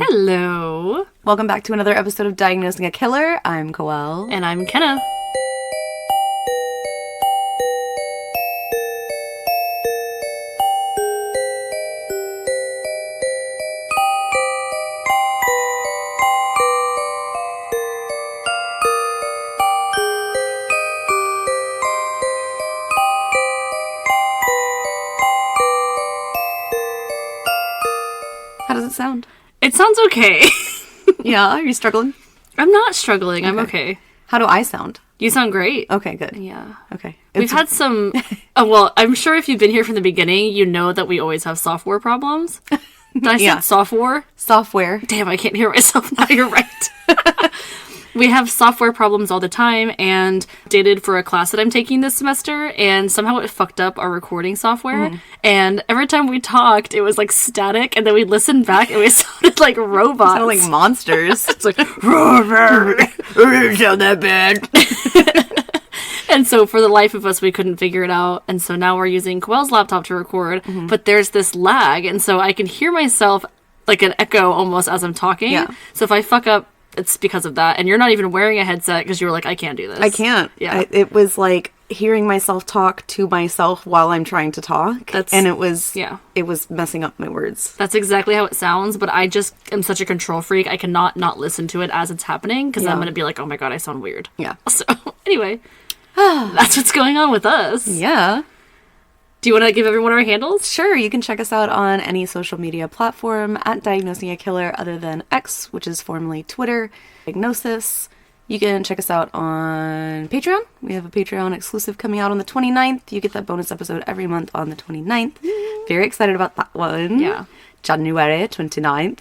Hello. Welcome back to another episode of Diagnosing a Killer. I'm Koelle. And I'm Kenna. How does it sound? It sounds okay. Yeah, are you struggling? I'm not struggling. I'm okay. How do I sound? You sound great. Okay, good. Yeah. Okay. We've had some... well, I'm sure if you've been here from the beginning, you know that we always have software problems. Did I say software? Software. Damn, I can't hear myself now. You're right. We have software problems all the time, and dated for a class that I'm taking this semester, and somehow it fucked up our recording software. And every time we talked, it was like static, and then we listened back, and we sounded like robots. Sound like monsters. It's like, sound that bad. and so for the life of us, we couldn't figure it out. And so now we're using Koelle's laptop to record, but there's this lag, and so I can hear myself like an echo almost as I'm talking. Yeah. So if I fuck up, it's because of that. And you're not even wearing a headset because you were like, I can't do this. I can't. Yeah. It was like hearing myself talk to myself while I'm trying to talk. And it was messing up my words. That's exactly how it sounds, but I just am such a control freak. I cannot not listen to it as it's happening because I'm going to be like, oh my God, I sound weird. Yeah. So anyway, that's what's going on with us. Yeah. Do you want to give everyone our handles? Sure, you can check us out on any social media platform at Diagnosing a Killer other than X, which is formerly Twitter, Diagnosis. You can check us out on Patreon. We have a Patreon exclusive coming out on the 29th. You get that bonus episode every month on the 29th. Very excited about that one. Yeah. January 29th.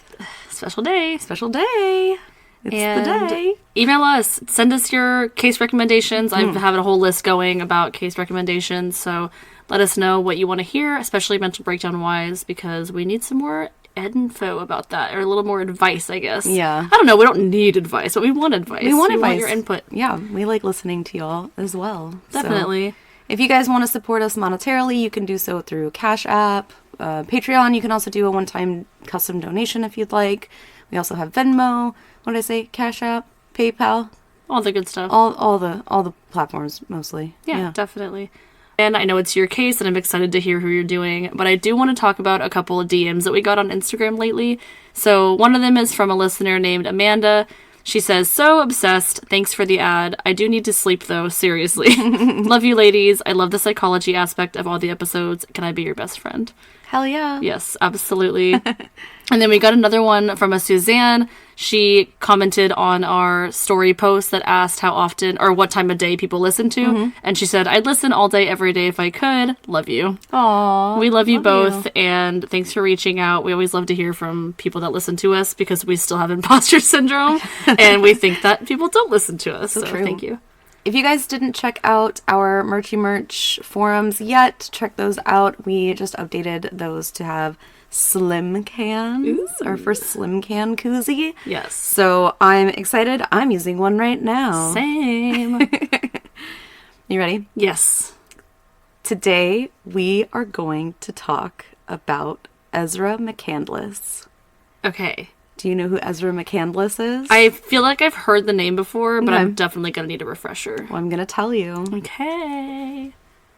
Special day. Special day. It's the day. Email us. Send us your case recommendations. I have a whole list going about case recommendations, so let us know what you want to hear, especially mental breakdown-wise, because we need some more info about that, or a little more advice, I guess. Yeah. I don't know. We don't need advice, but we want advice. We want advice. Your input. Yeah, we like listening to y'all as well. Definitely. So, if you guys want to support us monetarily, you can do so through Cash App, Patreon. You can also do a one-time custom donation if you'd like. We also have Venmo. What did I say? Cash App, PayPal. All the good stuff. All the platforms, mostly. Yeah, definitely. And I know it's your case, and I'm excited to hear who you're doing, but I do want to talk about a couple of DMs that we got on Instagram lately. So one of them is from a listener named Amanda. She says, so obsessed. Thanks for the ad. I do need to sleep, though. Seriously. Love you, ladies. I love the psychology aspect of all the episodes. Can I be your best friend? Hell yeah. Yes, absolutely. And then we got another one from a Suzanne. She commented on our story post that asked how often or what time of day people listen to. And she said, I'd listen all day, every day if I could. Love you. Aww. We love you both. And thanks for reaching out. We always love to hear from people that listen to us because we still have imposter syndrome. And we think that people don't listen to us. So thank you. If you guys didn't check out our merch forums yet, check those out. We just updated those to have slim cans. Ooh. Our first slim can koozie. Yes. So I'm excited. I'm using one right now. Same. You ready? Yes. Today we are going to talk about Ezra McCandless. Okay. Do you know who Ezra McCandless is? I feel like I've heard the name before, but Okay. I'm definitely going to need a refresher. Well, I'm going to tell you. Okay.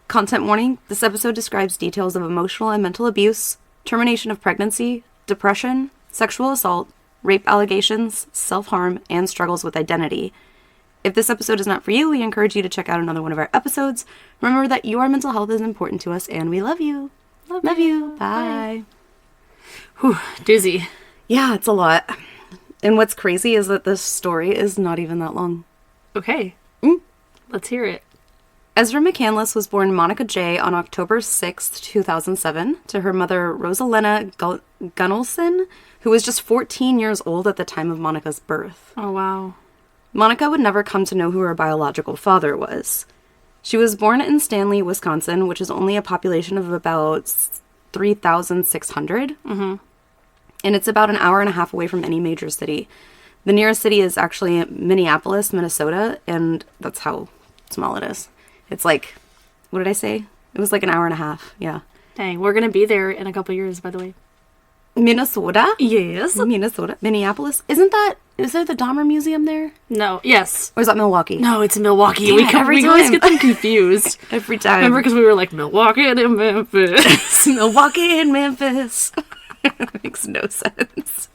Content warning. This episode describes details of emotional and mental abuse, termination of pregnancy, depression, sexual assault, rape allegations, self-harm, and struggles with identity. If this episode is not for you, we encourage you to check out another one of our episodes. Remember that your mental health is important to us, and we love you. Love you. Bye. Whew, doozy. Yeah, it's a lot. And what's crazy is that this story is not even that long. Okay. Let's hear it. Ezra McCandless was born Monica J. on October 6, 2007, to her mother Rosalena Gunnelson, who was just 14 years old at the time of Monica's birth. Oh, wow. Monica would never come to know who her biological father was. She was born in Stanley, Wisconsin, which is only a population of about 3,600. And it's about an hour and a half away from any major city. The nearest city is actually Minneapolis, Minnesota, and that's how small it is. It's like, what did I say? It was like an hour and a half, yeah. Dang, we're going to be there in a couple years, by the way. Minnesota? Yes. Minnesota. Minneapolis. Is there the Dahmer Museum there? No. Yes. Or is that Milwaukee? No, it's in Milwaukee. Damn, We always get them confused. Every time. Remember, because we were like, Milwaukee and Memphis. Milwaukee and Memphis. Makes no sense.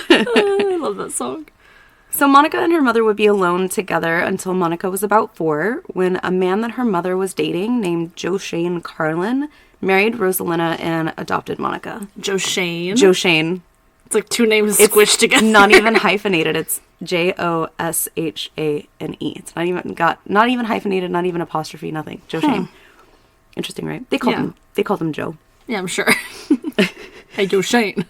I love that song. So Monica and her mother would be alone together until Monica was about 4, when a man that her mother was dating, named Joe Shane Carlin, married Rosalina and adopted Monica. Joe Shane. It's like 2 names squished together. Not even hyphenated. It's Joshane. It's not even hyphenated, not even apostrophe, nothing. Joe Shane. Interesting, right? They called him Joe. Yeah, I'm sure. Hey, Joe Shane.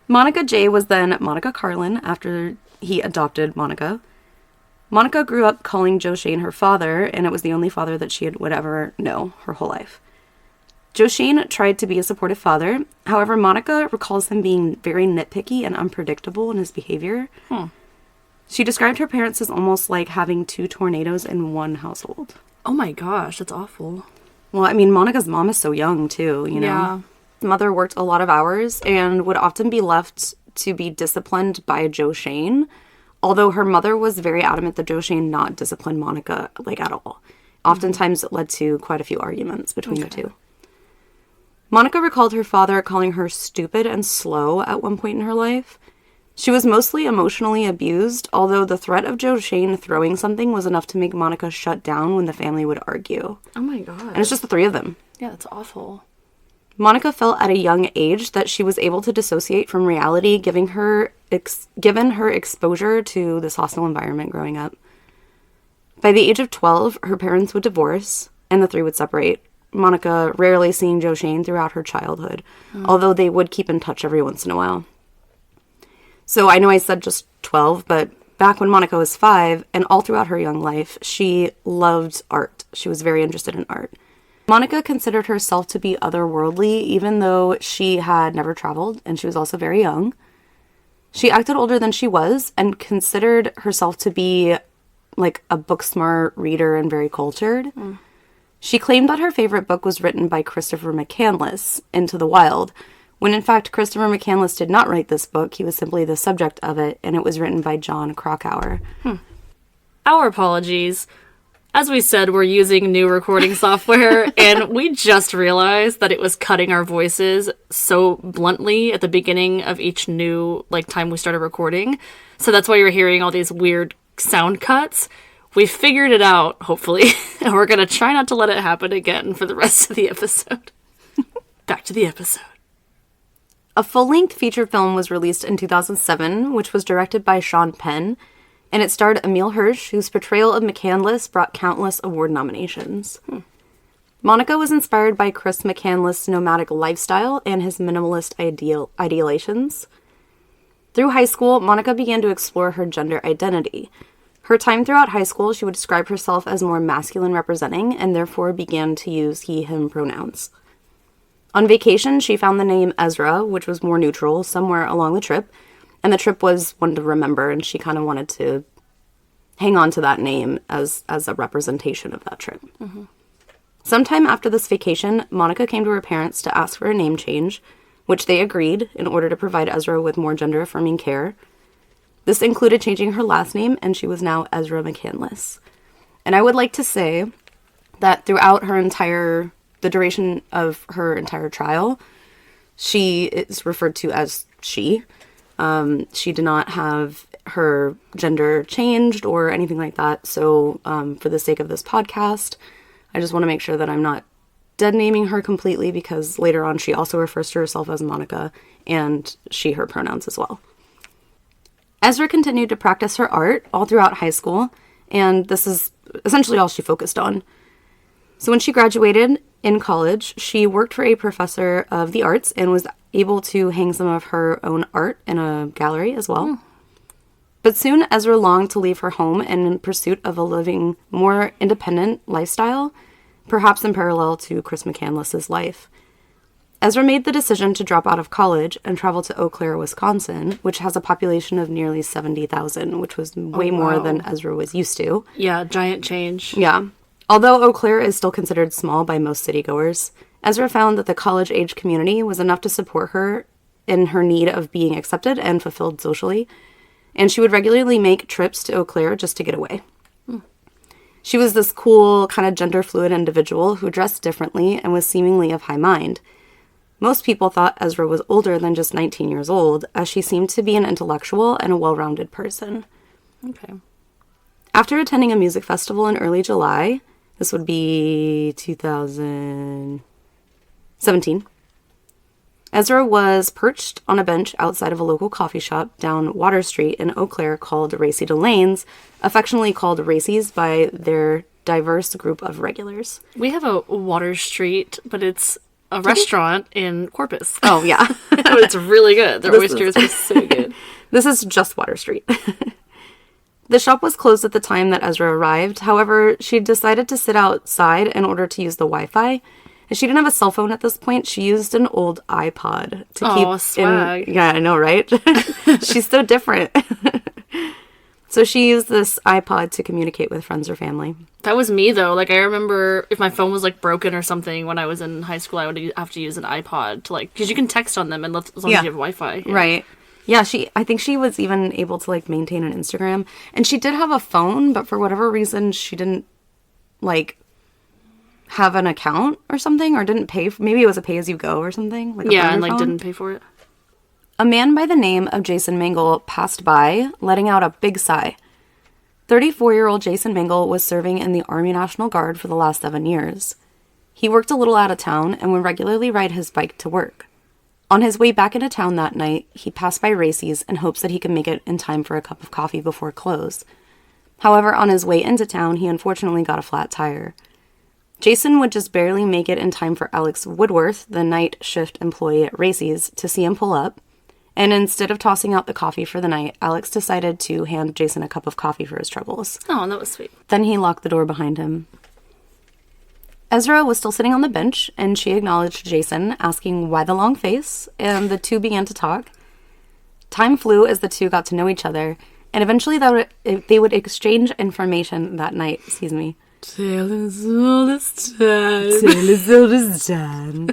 Monica J was then Monica Carlin after he adopted Monica. Monica grew up calling Joe Shane her father, and it was the only father that she would ever know her whole life. Joe Shane tried to be a supportive father. However, Monica recalls him being very nitpicky and unpredictable in his behavior. She described her parents as almost like having 2 tornadoes in one household. Oh my gosh, that's awful. Well, I mean, Monica's mom is so young, too, you know? Yeah. Mother worked a lot of hours and would often be left to be disciplined by Joe Shane, although her mother was very adamant that Joe Shane not discipline Monica, like, at all. Oftentimes, it led to quite a few arguments between the two. Monica recalled her father calling her stupid and slow at one point in her life. She was mostly emotionally abused, although the threat of Joe Shane throwing something was enough to make Monica shut down when the family would argue. Oh my god. And it's just the 3 of them. Yeah, that's awful. Monica felt at a young age that she was able to dissociate from reality, given her exposure to this hostile environment growing up. By the age of 12, her parents would divorce, and the 3 would separate. Monica rarely seeing Joe Shane throughout her childhood, although they would keep in touch every once in a while. So I know I said just 12, but back when Monica was 5, and all throughout her young life, she loved art. She was very interested in art. Monica considered herself to be otherworldly, even though she had never traveled, and she was also very young. She acted older than she was, and considered herself to be like a book-smart reader and very cultured. She claimed that her favorite book was written by Christopher McCandless, Into the Wild, when in fact Christopher McCandless did not write this book. He was simply the subject of it, and it was written by John Krakauer. Our apologies. As we said, we're using new recording software, and we just realized that it was cutting our voices so bluntly at the beginning of each new time we started recording. So that's why you're hearing all these weird sound cuts. We figured it out, hopefully, and we're going to try not to let it happen again for the rest of the episode. Back to the episode. A full-length feature film was released in 2007, which was directed by Sean Penn, and it starred Emile Hirsch, whose portrayal of McCandless brought countless award nominations. Monica was inspired by Chris McCandless' nomadic lifestyle and his minimalist idealations. Through high school, Monica began to explore her gender identity. Her time throughout high school, she would describe herself as more masculine representing, and therefore began to use he, him pronouns. On vacation, she found the name Ezra, which was more neutral, somewhere along the trip, and the trip was one to remember, and she kind of wanted to hang on to that name as a representation of that trip. Sometime after this vacation, Monica came to her parents to ask for a name change, which they agreed in order to provide Ezra with more gender-affirming care. This included changing her last name, and she was now Ezra McCandless. And I would like to say that throughout the duration of her entire trial, she is referred to as she. She did not have her gender changed or anything like that. So for the sake of this podcast, I just want to make sure that I'm not dead naming her completely, because later on she also refers to herself as Monica and she, her pronouns as well. Ezra continued to practice her art all throughout high school, and this is essentially all she focused on. So when she graduated in college, she worked for a professor of the arts and was able to hang some of her own art in a gallery as well. But soon Ezra longed to leave her home in pursuit of a living more independent lifestyle, perhaps in parallel to Chris McCandless's life. Ezra made the decision to drop out of college and travel to Eau Claire, Wisconsin, which has a population of nearly 70,000, which was way more than Ezra was used to. Yeah, giant change. Yeah. Although Eau Claire is still considered small by most citygoers, Ezra found that the college-age community was enough to support her in her need of being accepted and fulfilled socially, and she would regularly make trips to Eau Claire just to get away. She was this cool, kind of gender-fluid individual who dressed differently and was seemingly of high mind. Most people thought Ezra was older than just 19 years old, as she seemed to be an intellectual and a well-rounded person. Okay. After attending a music festival in early July, this would be 2017, Ezra was perched on a bench outside of a local coffee shop down Water Street in Eau Claire called Racy Delane's, affectionately called Racy's by their diverse group of regulars. We have a Water Street, but it's a restaurant in Corpus. Oh, yeah. It's really good. Their oysters are so good. This is just Water Street. The shop was closed at the time that Ezra arrived. However, she decided to sit outside in order to use the Wi-Fi. And she didn't have a cell phone at this point. She used an old iPod to keep swag. Yeah, I know, right? She's so different. So she used this iPod to communicate with friends or family. That was me, though. Like, I remember if my phone was, like, broken or something when I was in high school, I would have to use an iPod to, like, because you can text on them and as long as you have Wi-Fi. Yeah. Right. Yeah, I think she was even able to, like, maintain an Instagram. And she did have a phone, but for whatever reason, she didn't, like, have an account or something, or didn't pay. Maybe it was a pay-as-you-go or something. Like yeah, and, like, didn't pay for it. A man by the name of Jason Mangle passed by, letting out a big sigh. 34-year-old Jason Mangle was serving in the Army National Guard for the last 7 years. He worked a little out of town and would regularly ride his bike to work. On his way back into town that night, he passed by Racy's in hopes that he could make it in time for a cup of coffee before close. However, on his way into town, he unfortunately got a flat tire. Jason would just barely make it in time for Alex Woodworth, the night shift employee at Racy's, to see him pull up. And instead of tossing out the coffee for the night, Alex decided to hand Jason a cup of coffee for his troubles. Oh, that was sweet. Then he locked the door behind him. Ezra was still sitting on the bench, and she acknowledged Jason, asking why the long face, and the two began to talk. Time flew as the two got to know each other, and eventually they would exchange information that night. Excuse me. Tale as old as time. Tale as old as time.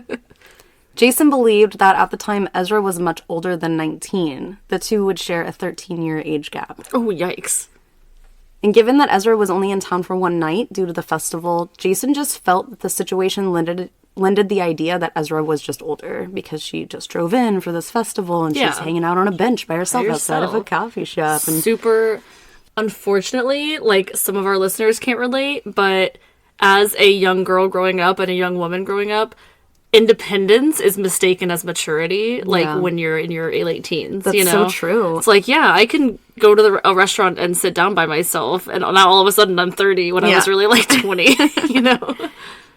Jason believed that at the time Ezra was much older than 19. The two would share a 13-year age gap. Oh, yikes. And given that Ezra was only in town for one night due to the festival, Jason just felt that the situation lended the idea that Ezra was just older because she just drove in for this festival and she's hanging out on a bench by herself outside of a coffee shop. And super, unfortunately, like some of our listeners can't relate, but as a young girl growing up and a young woman growing up, independence is mistaken as maturity, like when you're in your late teens. That's so true. It's like, yeah, I can go to a restaurant and sit down by myself, and now all of a sudden I'm 30 when I was really like 20, you know?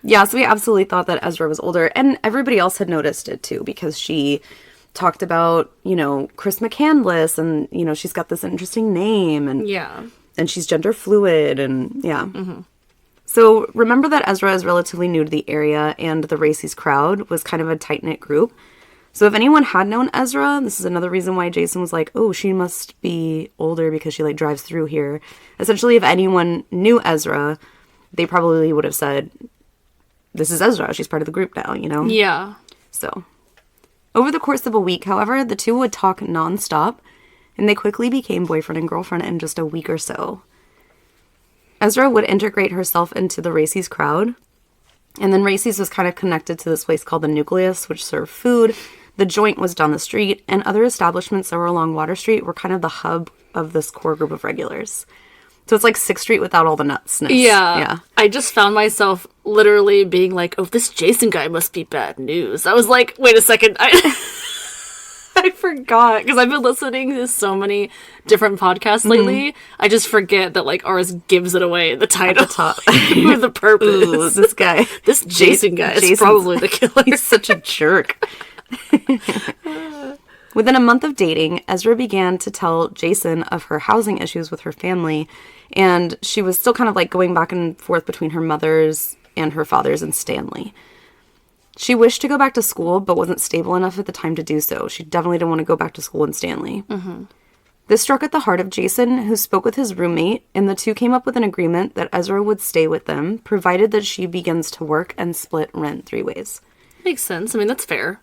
Yeah, so we absolutely thought that Ezra was older, and everybody else had noticed it too, because she talked about, you know, Chris McCandless, and, you know, she's got this interesting name, and and she's gender fluid, and Mm-hmm. So remember that Ezra is relatively new to the area, and the Racy's crowd was kind of a tight-knit group. So if anyone had known Ezra, this is another reason why Jason was like, oh, she must be older because she, like, drives through here. Essentially, if anyone knew Ezra, they probably would have said, this is Ezra, she's part of the group now, you know? Yeah. So, over the course of a week, however, the two would talk nonstop, and they quickly became boyfriend and girlfriend in just a week or so. Ezra would integrate herself into the Racy's crowd, and then Racy's was kind of connected to this place called the Nucleus, which served food. The Joint was down the street, and other establishments that were along Water Street were kind of the hub of this core group of regulars. So it's like 6th Street without all the nutsness. Yeah. I just found myself literally being like, oh, this Jason guy must be bad news. I was like, wait a second. I forgot, because I've been listening to so many different podcasts lately. I just forget that, like, ours gives it away in the title. At the top. For the purpose. Ooh, this guy. This Jason guy is probably the killer. He's such a jerk. Within a month of dating, Ezra began to tell Jason of her housing issues with her family, and she was still kind of, like, going back and forth between her mother's and her father's in Stanley. She wished to go back to school, but wasn't stable enough at the time to do so. She definitely didn't want to go back to school in Stanley. Mm-hmm. This struck at the heart of Jason, who spoke with his roommate, and the two came up with an agreement that Ezra would stay with them, provided that she begins to work and split rent 3 ways. makes sense. I mean, that's fair.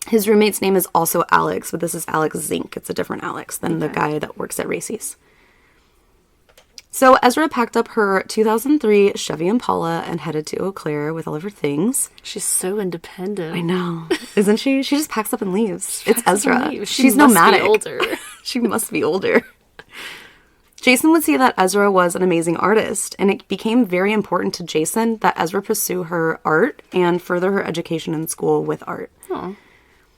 His roommate's name is also Alex, but this is Alex Zink. It's a different Alex than the guy that works at Racy's. So Ezra packed up her 2003 Chevy Impala and headed to Eau Claire with all of her things. She's so independent. I know. Isn't she? She just packs up and leaves. It's Ezra. She's nomadic. Be older. She must be older. Jason would see that Ezra was an amazing artist, and it became very important to Jason that Ezra pursue her art and further her education in school with art. Oh.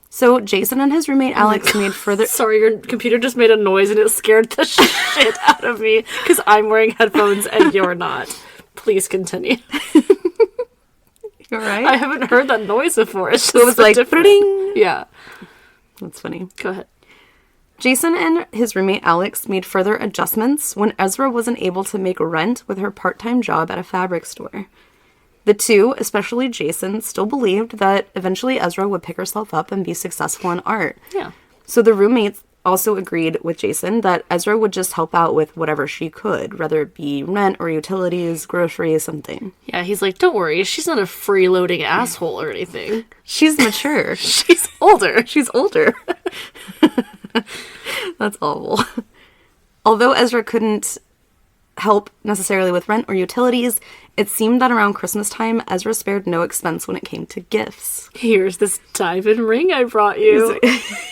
So Jason and his roommate Alex made further... Sorry, your computer just made a noise and it scared the shit out of me because I'm wearing headphones and you're not. Please continue. You're right. I haven't heard that noise before. It's just it was like... Ding. Yeah. That's funny. Go ahead. Jason and his roommate Alex made further adjustments when Ezra wasn't able to make rent with her part-time job at a fabric store. The two, especially Jason, still believed that eventually Ezra would pick herself up and be successful in art. Yeah. So the roommates also agreed with Jason that Ezra would just help out with whatever she could, whether it be rent or utilities, groceries, something. Yeah, he's like, don't worry, she's not a freeloading asshole or anything. She's mature. She's older. She's older. That's awful. Although Ezra couldn't help necessarily with rent or utilities, it seemed that around Christmas time, Ezra spared no expense when it came to gifts. Here's this diamond ring I brought you.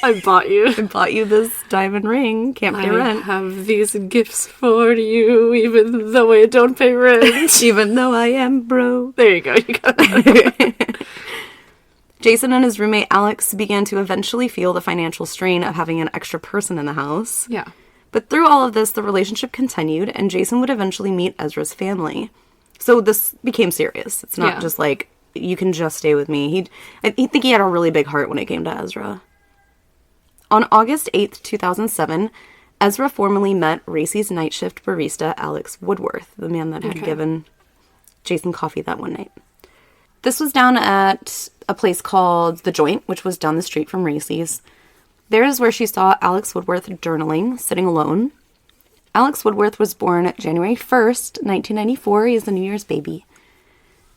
I bought you. I bought you this diamond ring. Can't pay rent. I have these gifts for you, even though I don't pay rent. Even though I am broke. There you go. You got it. Jason and his roommate Alex began to eventually feel the financial strain of having an extra person in the house. Yeah. But through all of this, the relationship continued, and Jason would eventually meet Ezra's family. So this became serious. It's not just like, you can just stay with me. I think he had a really big heart when it came to Ezra. On August 8th, 2007, Ezra formally met Racy's night shift barista, Alex Woodworth, the man that had given Jason coffee that one night. This was down at a place called The Joint, which was down the street from Racy's. There is where she saw Alex Woodworth journaling, sitting alone. Alex Woodworth was born January 1st, 1994. He is a New Year's baby.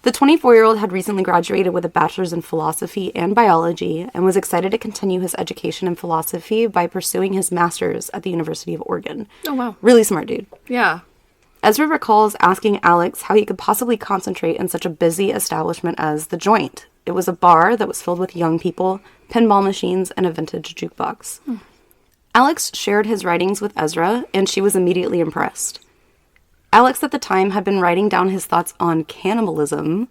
The 24-year-old had recently graduated with a bachelor's in philosophy and biology and was excited to continue his education in philosophy by pursuing his master's at the University of Oregon. Oh, wow. Really smart dude. Yeah. Ezra recalls asking Alex how he could possibly concentrate in such a busy establishment as The Joint. It was a bar that was filled with young people, pinball machines, and a vintage jukebox. Alex shared his writings with Ezra, and she was immediately impressed. Alex at the time had been writing down his thoughts on cannibalism,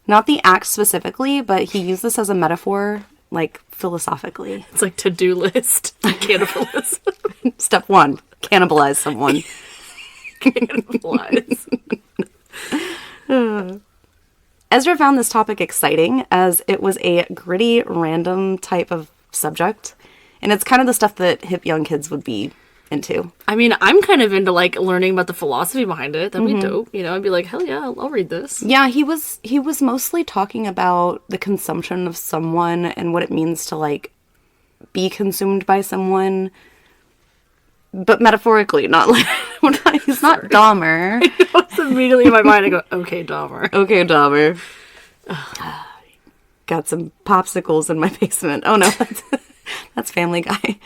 not the act specifically, but he used this as a metaphor, like, philosophically. It's like to-do list. Cannibalism. Step 1, cannibalize someone. Cannibalize. Ezra found this topic exciting as it was a gritty, random type of subject. And it's kind of the stuff that hip young kids would be into. I mean, I'm kind of into, like, learning about the philosophy behind it. That'd be dope. You know, I'd be like, hell yeah, I'll read this. Yeah, he was mostly talking about the consumption of someone and what it means to, like, be consumed by someone. But metaphorically, not like... he's not Dahmer. It's immediately in my mind, I go, okay, Dahmer. Okay, Dahmer. Got some popsicles in my basement. Oh, no, that's Family Guy.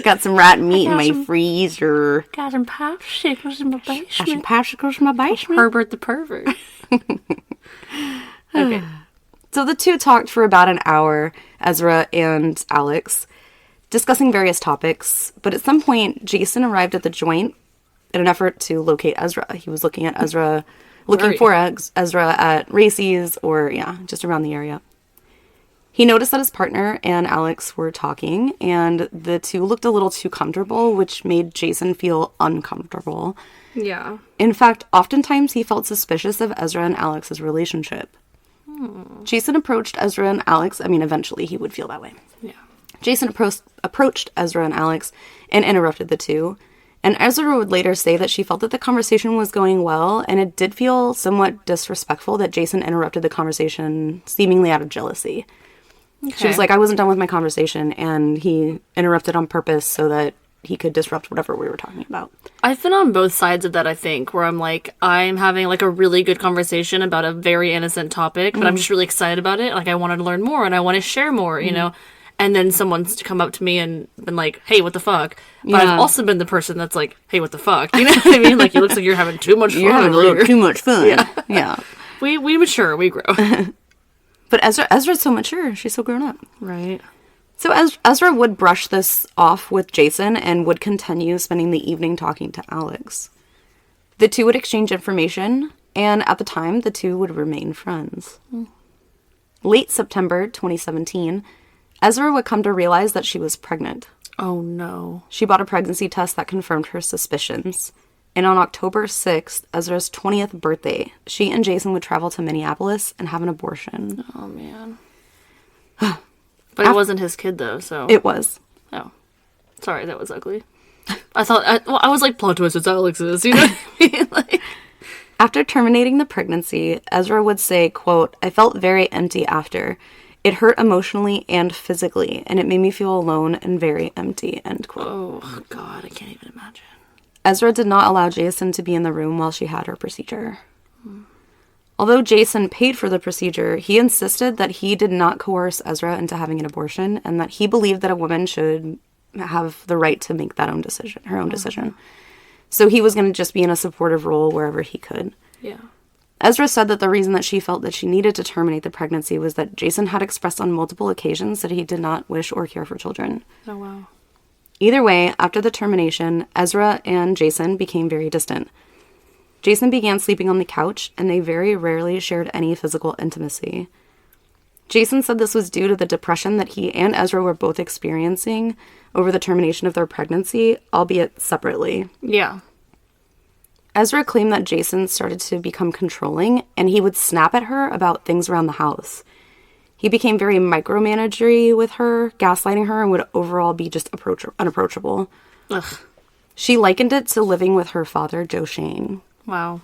Got some rat meat in my freezer. Got some popsicles in my basement. Got some popsicles in my basement. Herbert the pervert. Okay. So the two talked for about an hour, Ezra and Alex, discussing various topics. But at some point, Jason arrived at The Joint in an effort to locate Ezra. He was looking at Ezra, looking for Ezra at Racy's or, just around the area. He noticed that his partner and Alex were talking, and the two looked a little too comfortable, which made Jason feel uncomfortable. Yeah. In fact, oftentimes he felt suspicious of Ezra and Alex's relationship. Jason approached Ezra and Alex. I mean, eventually he would feel that way. Yeah. Jason approached Ezra and Alex and interrupted the two. And Ezra would later say that she felt that the conversation was going well, and it did feel somewhat disrespectful that Jason interrupted the conversation seemingly out of jealousy. Okay. She was like, I wasn't done with my conversation, and he interrupted on purpose so that he could disrupt whatever we were talking about. I've been on both sides of that, I think, where I'm like, I'm having like a really good conversation about a very innocent topic, but I'm just really excited about it. Like, I want to learn more and I want to share more, you know? And then someone's come up to me and been like, hey, what the fuck? But I've also been the person that's like, hey, what the fuck? You know what I mean? Like, it looks like you're having too much fun. You're having a little too much fun. Yeah. We mature, we grow. But Ezra's so mature. She's so grown up. Right. So Ezra would brush this off with Jason and would continue spending the evening talking to Alex. The two would exchange information, and at the time, the two would remain friends. Late September 2017, Ezra would come to realize that she was pregnant. Oh, no. She bought a pregnancy test that confirmed her suspicions. And on October 6th, Ezra's 20th birthday, she and Jason would travel to Minneapolis and have an abortion. Oh, man. But it wasn't his kid, though, so... It was. Oh. Sorry, that was ugly. I was like, plot twist, it's Alex's, you know what I mean? Like... After terminating the pregnancy, Ezra would say, quote, I felt very empty after. It hurt emotionally and physically, and it made me feel alone and very empty, end quote. Oh, God, I can't even imagine. Ezra did not allow Jason to be in the room while she had her procedure. Although Jason paid for the procedure, he insisted that he did not coerce Ezra into having an abortion and that he believed that a woman should have the right to make her own decision. So he was going to just be in a supportive role wherever he could. Yeah. Ezra said that the reason that she felt that she needed to terminate the pregnancy was that Jason had expressed on multiple occasions that he did not wish or care for children. Oh, wow. Either way, after the termination, Ezra and Jason became very distant. Jason began sleeping on the couch, and they very rarely shared any physical intimacy. Jason said this was due to the depression that he and Ezra were both experiencing over the termination of their pregnancy, albeit separately. Yeah. Ezra claimed that Jason started to become controlling, and he would snap at her about things around the house. He became very micromanagery with her, gaslighting her, and would overall be just unapproachable. Ugh. She likened it to living with her father, Joe Shane. Wow.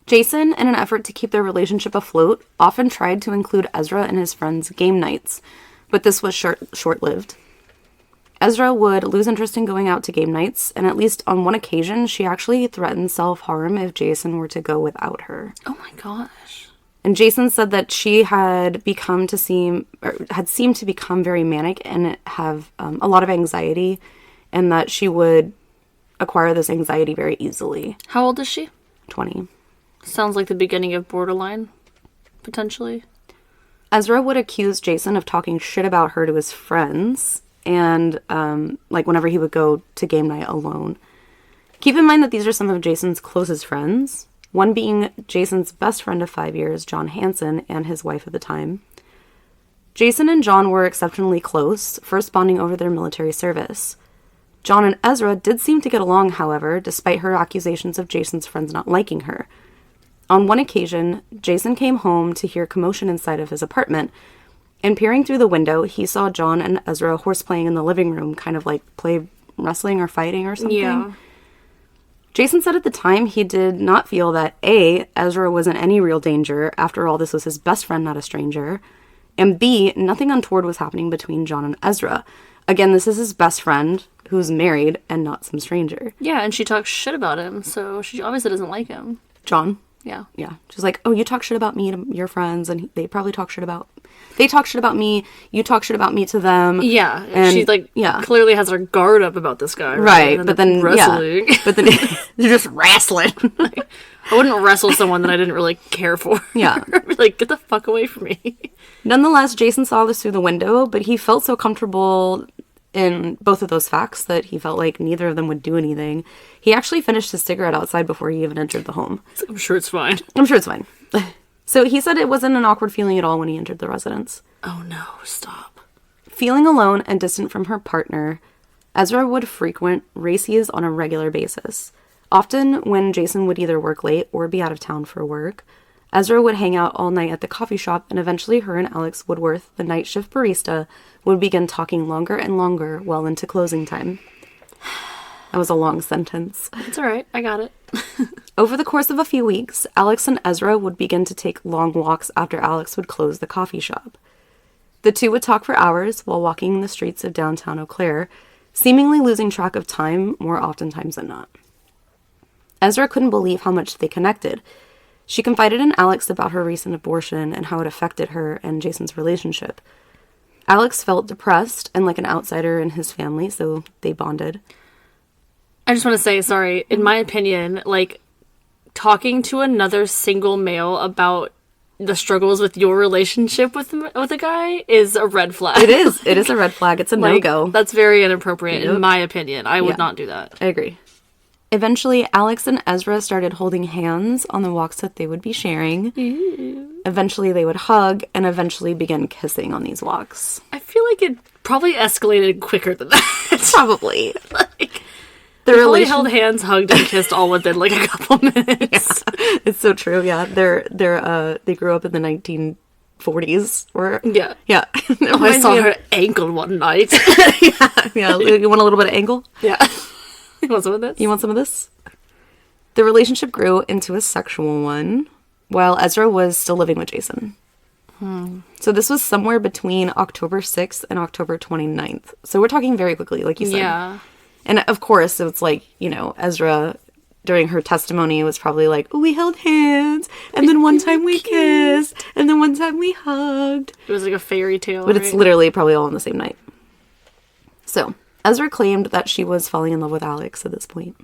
Jason, in an effort to keep their relationship afloat, often tried to include Ezra and his friends' game nights, but this was short-lived. Ezra would lose interest in going out to game nights, and at least on one occasion, she actually threatened self-harm if Jason were to go without her. Oh my gosh. And Jason said that she had seemed to become very manic and have a lot of anxiety, and that she would acquire this anxiety very easily. How old is she? 20. Sounds like the beginning of borderline, potentially. Ezra would accuse Jason of talking shit about her to his friends, and whenever he would go to game night alone. Keep in mind that these are some of Jason's closest friends, one being Jason's best friend of 5 years, John Hansen, and his wife at the time. Jason and John were exceptionally close, first bonding over their military service. John and Ezra did seem to get along, however, despite her accusations of Jason's friends not liking her. On one occasion, Jason came home to hear commotion inside of his apartment, and peering through the window, he saw John and Ezra horseplaying in the living room, kind of like play wrestling or fighting or something. Yeah. Jason said at the time he did not feel that A, Ezra was in any real danger, after all this was his best friend, not a stranger, and B, nothing untoward was happening between John and Ezra. Again, this is his best friend, who's married, and not some stranger. Yeah, and she talks shit about him, so she obviously doesn't like him. John? Yeah. Yeah. She's like, oh, you talk shit about me to your friends, and they probably talk shit about... They talk shit about me, you talk shit about me to them. Yeah. And she, clearly has her guard up about this guy. Right, but then... Wrestling. Yeah, but then they're just wrestling. I wouldn't wrestle someone that I didn't really care for. Yeah. Like, get the fuck away from me. Nonetheless, Jason saw this through the window, but he felt so comfortable in both of those facts that he felt like neither of them would do anything. He actually finished his cigarette outside before he even entered the home. I'm sure it's fine. I'm sure it's fine. So he said it wasn't an awkward feeling at all when he entered the residence. Oh no, stop. Feeling alone and distant from her partner, Ezra would frequent races on a regular basis. Often when Jason would either work late or be out of town for work, Ezra would hang out all night at the coffee shop, and eventually her and Alex Woodworth, the night shift barista, would begin talking longer and longer well into closing time. That was a long sentence. It's all right. I got it. Over the course of a few weeks, Alex and Ezra would begin to take long walks after Alex would close the coffee shop. The two would talk for hours while walking the streets of downtown Eau Claire, seemingly losing track of time more oftentimes than not. Ezra couldn't believe how much they connected. She confided in Alex about her recent abortion and how it affected her and Jason's relationship. Alex felt depressed and like an outsider in his family, so they bonded. I just want to say, sorry, in my opinion, like, talking to another single male about the struggles with your relationship with a guy is a red flag. It is. It is a red flag. It's a no-go. That's very inappropriate, in my opinion. I would not do that. I agree. Eventually, Alex and Ezra started holding hands on the walks that they would be sharing. Ew. Eventually, they would hug and eventually begin kissing on these walks. I feel like it probably escalated quicker than that. Probably. Like, they probably held hands, hugged, and kissed all within like a couple minutes. Yeah, it's so true. Yeah, they grew up in the 1940s. Yeah. Oh, I saw her ankle one night. yeah. You want a little bit of ankle? Yeah. You want some of this? You want some of this? The relationship grew into a sexual one while Ezra was still living with Jason. So this was somewhere between October 6th and October 29th. So we're talking very quickly, like you said. Yeah. And of course, it's like, Ezra, during her testimony, was probably like, oh, we held hands, and then one time we kissed, and then one time we hugged. It was like a fairy tale, But it's literally probably all on the same night. So, Ezra claimed that she was falling in love with Alex at this point.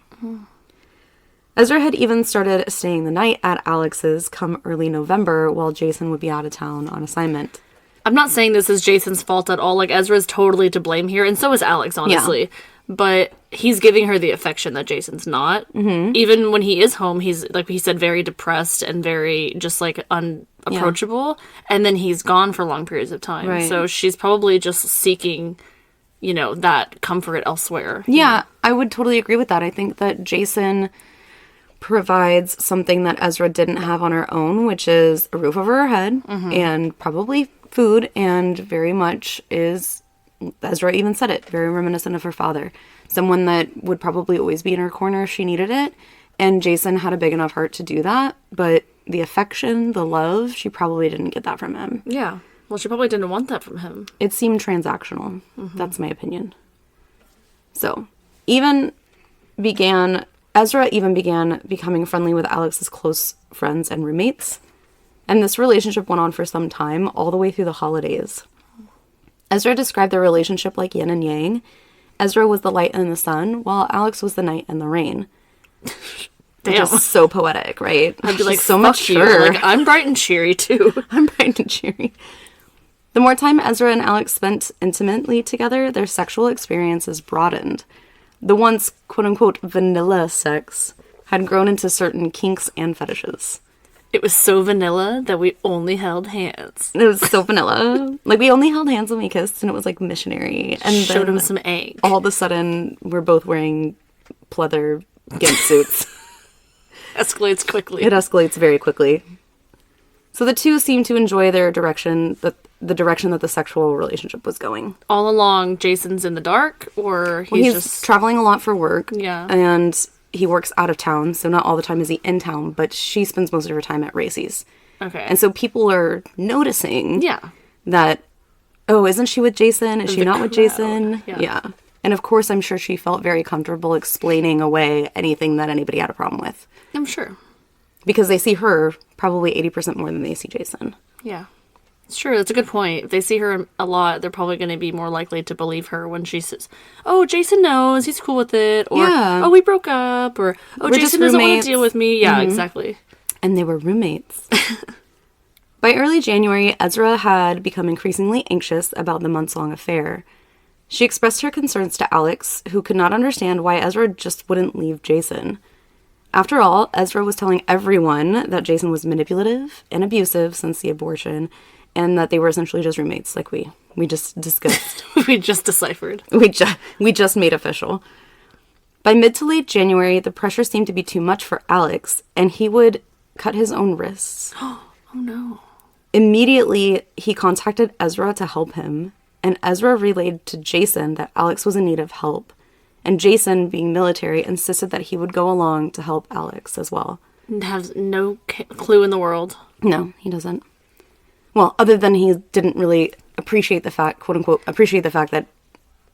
Ezra had even started staying the night at Alex's come early November while Jason would be out of town on assignment. I'm not saying this is Jason's fault at all. Like, Ezra's totally to blame here, and so is Alex, honestly. Yeah. But he's giving her the affection that Jason's not. Mm-hmm. Even when he is home, he's, like he said, very depressed and very just, like, unapproachable. Yeah. And then he's gone for long periods of time. Right. So she's probably just seeking, that comfort elsewhere. Yeah, I would totally agree with that. I think that Jason provides something that Ezra didn't have on her own, which is a roof over her head and probably food, and very much is... Ezra even said it, very reminiscent of her father. Someone that would probably always be in her corner if she needed it. And Jason had a big enough heart to do that. But the affection, the love, she probably didn't get that from him. Yeah. Well, she probably didn't want that from him. It seemed transactional. That's my opinion. So, Ezra even began becoming friendly with Alex's close friends and roommates. And this relationship went on for some time, all the way through the holidays. Ezra described their relationship like yin and yang. Ezra was the light and the sun, while Alex was the night and the rain. Damn. Just so poetic, right? I'd be like, so much sure. Like, I'm bright and cheery, too. I'm bright and cheery. The more time Ezra and Alex spent intimately together, their sexual experiences broadened. The once, quote-unquote, vanilla sex had grown into certain kinks and fetishes. It was so vanilla that we only held hands. It was so vanilla. Like, we only held hands when we kissed, and it was, like, missionary. And showed him some egg. All of a sudden, we're both wearing pleather gimp suits. Escalates quickly. It escalates very quickly. So the two seemed to enjoy their direction, the direction that the sexual relationship was going. All along, Jason's in the dark, or he's just... traveling a lot for work. Yeah. And... he works out of town, so not all the time is he in town, but she spends most of her time at Racy's. Okay. And so people are noticing that, oh, isn't she with Jason? Is she not with Jason? Yeah. And of course, I'm sure she felt very comfortable explaining away anything that anybody had a problem with. I'm sure. Because they see her probably 80% more than they see Jason. Yeah. Sure, that's a good point. If they see her a lot, they're probably going to be more likely to believe her when she says, oh, Jason knows, he's cool with it, or, oh, we broke up, or, oh, we're Jason doesn't want to deal with me. Yeah, exactly. And they were roommates. By early January, Ezra had become increasingly anxious about the months-long affair. She expressed her concerns to Alex, who could not understand why Ezra just wouldn't leave Jason. After all, Ezra was telling everyone that Jason was manipulative and abusive since the abortion, and that they were essentially just roommates, like we just discussed. We just deciphered. We just made official. By mid to late January, the pressure seemed to be too much for Alex, and he would cut his own wrists. Oh, no. Immediately, he contacted Ezra to help him, and Ezra relayed to Jason that Alex was in need of help. And Jason, being military, insisted that he would go along to help Alex as well. Has no clue in the world. No, he doesn't. Well, other than he didn't really appreciate the fact, quote unquote, appreciate the fact that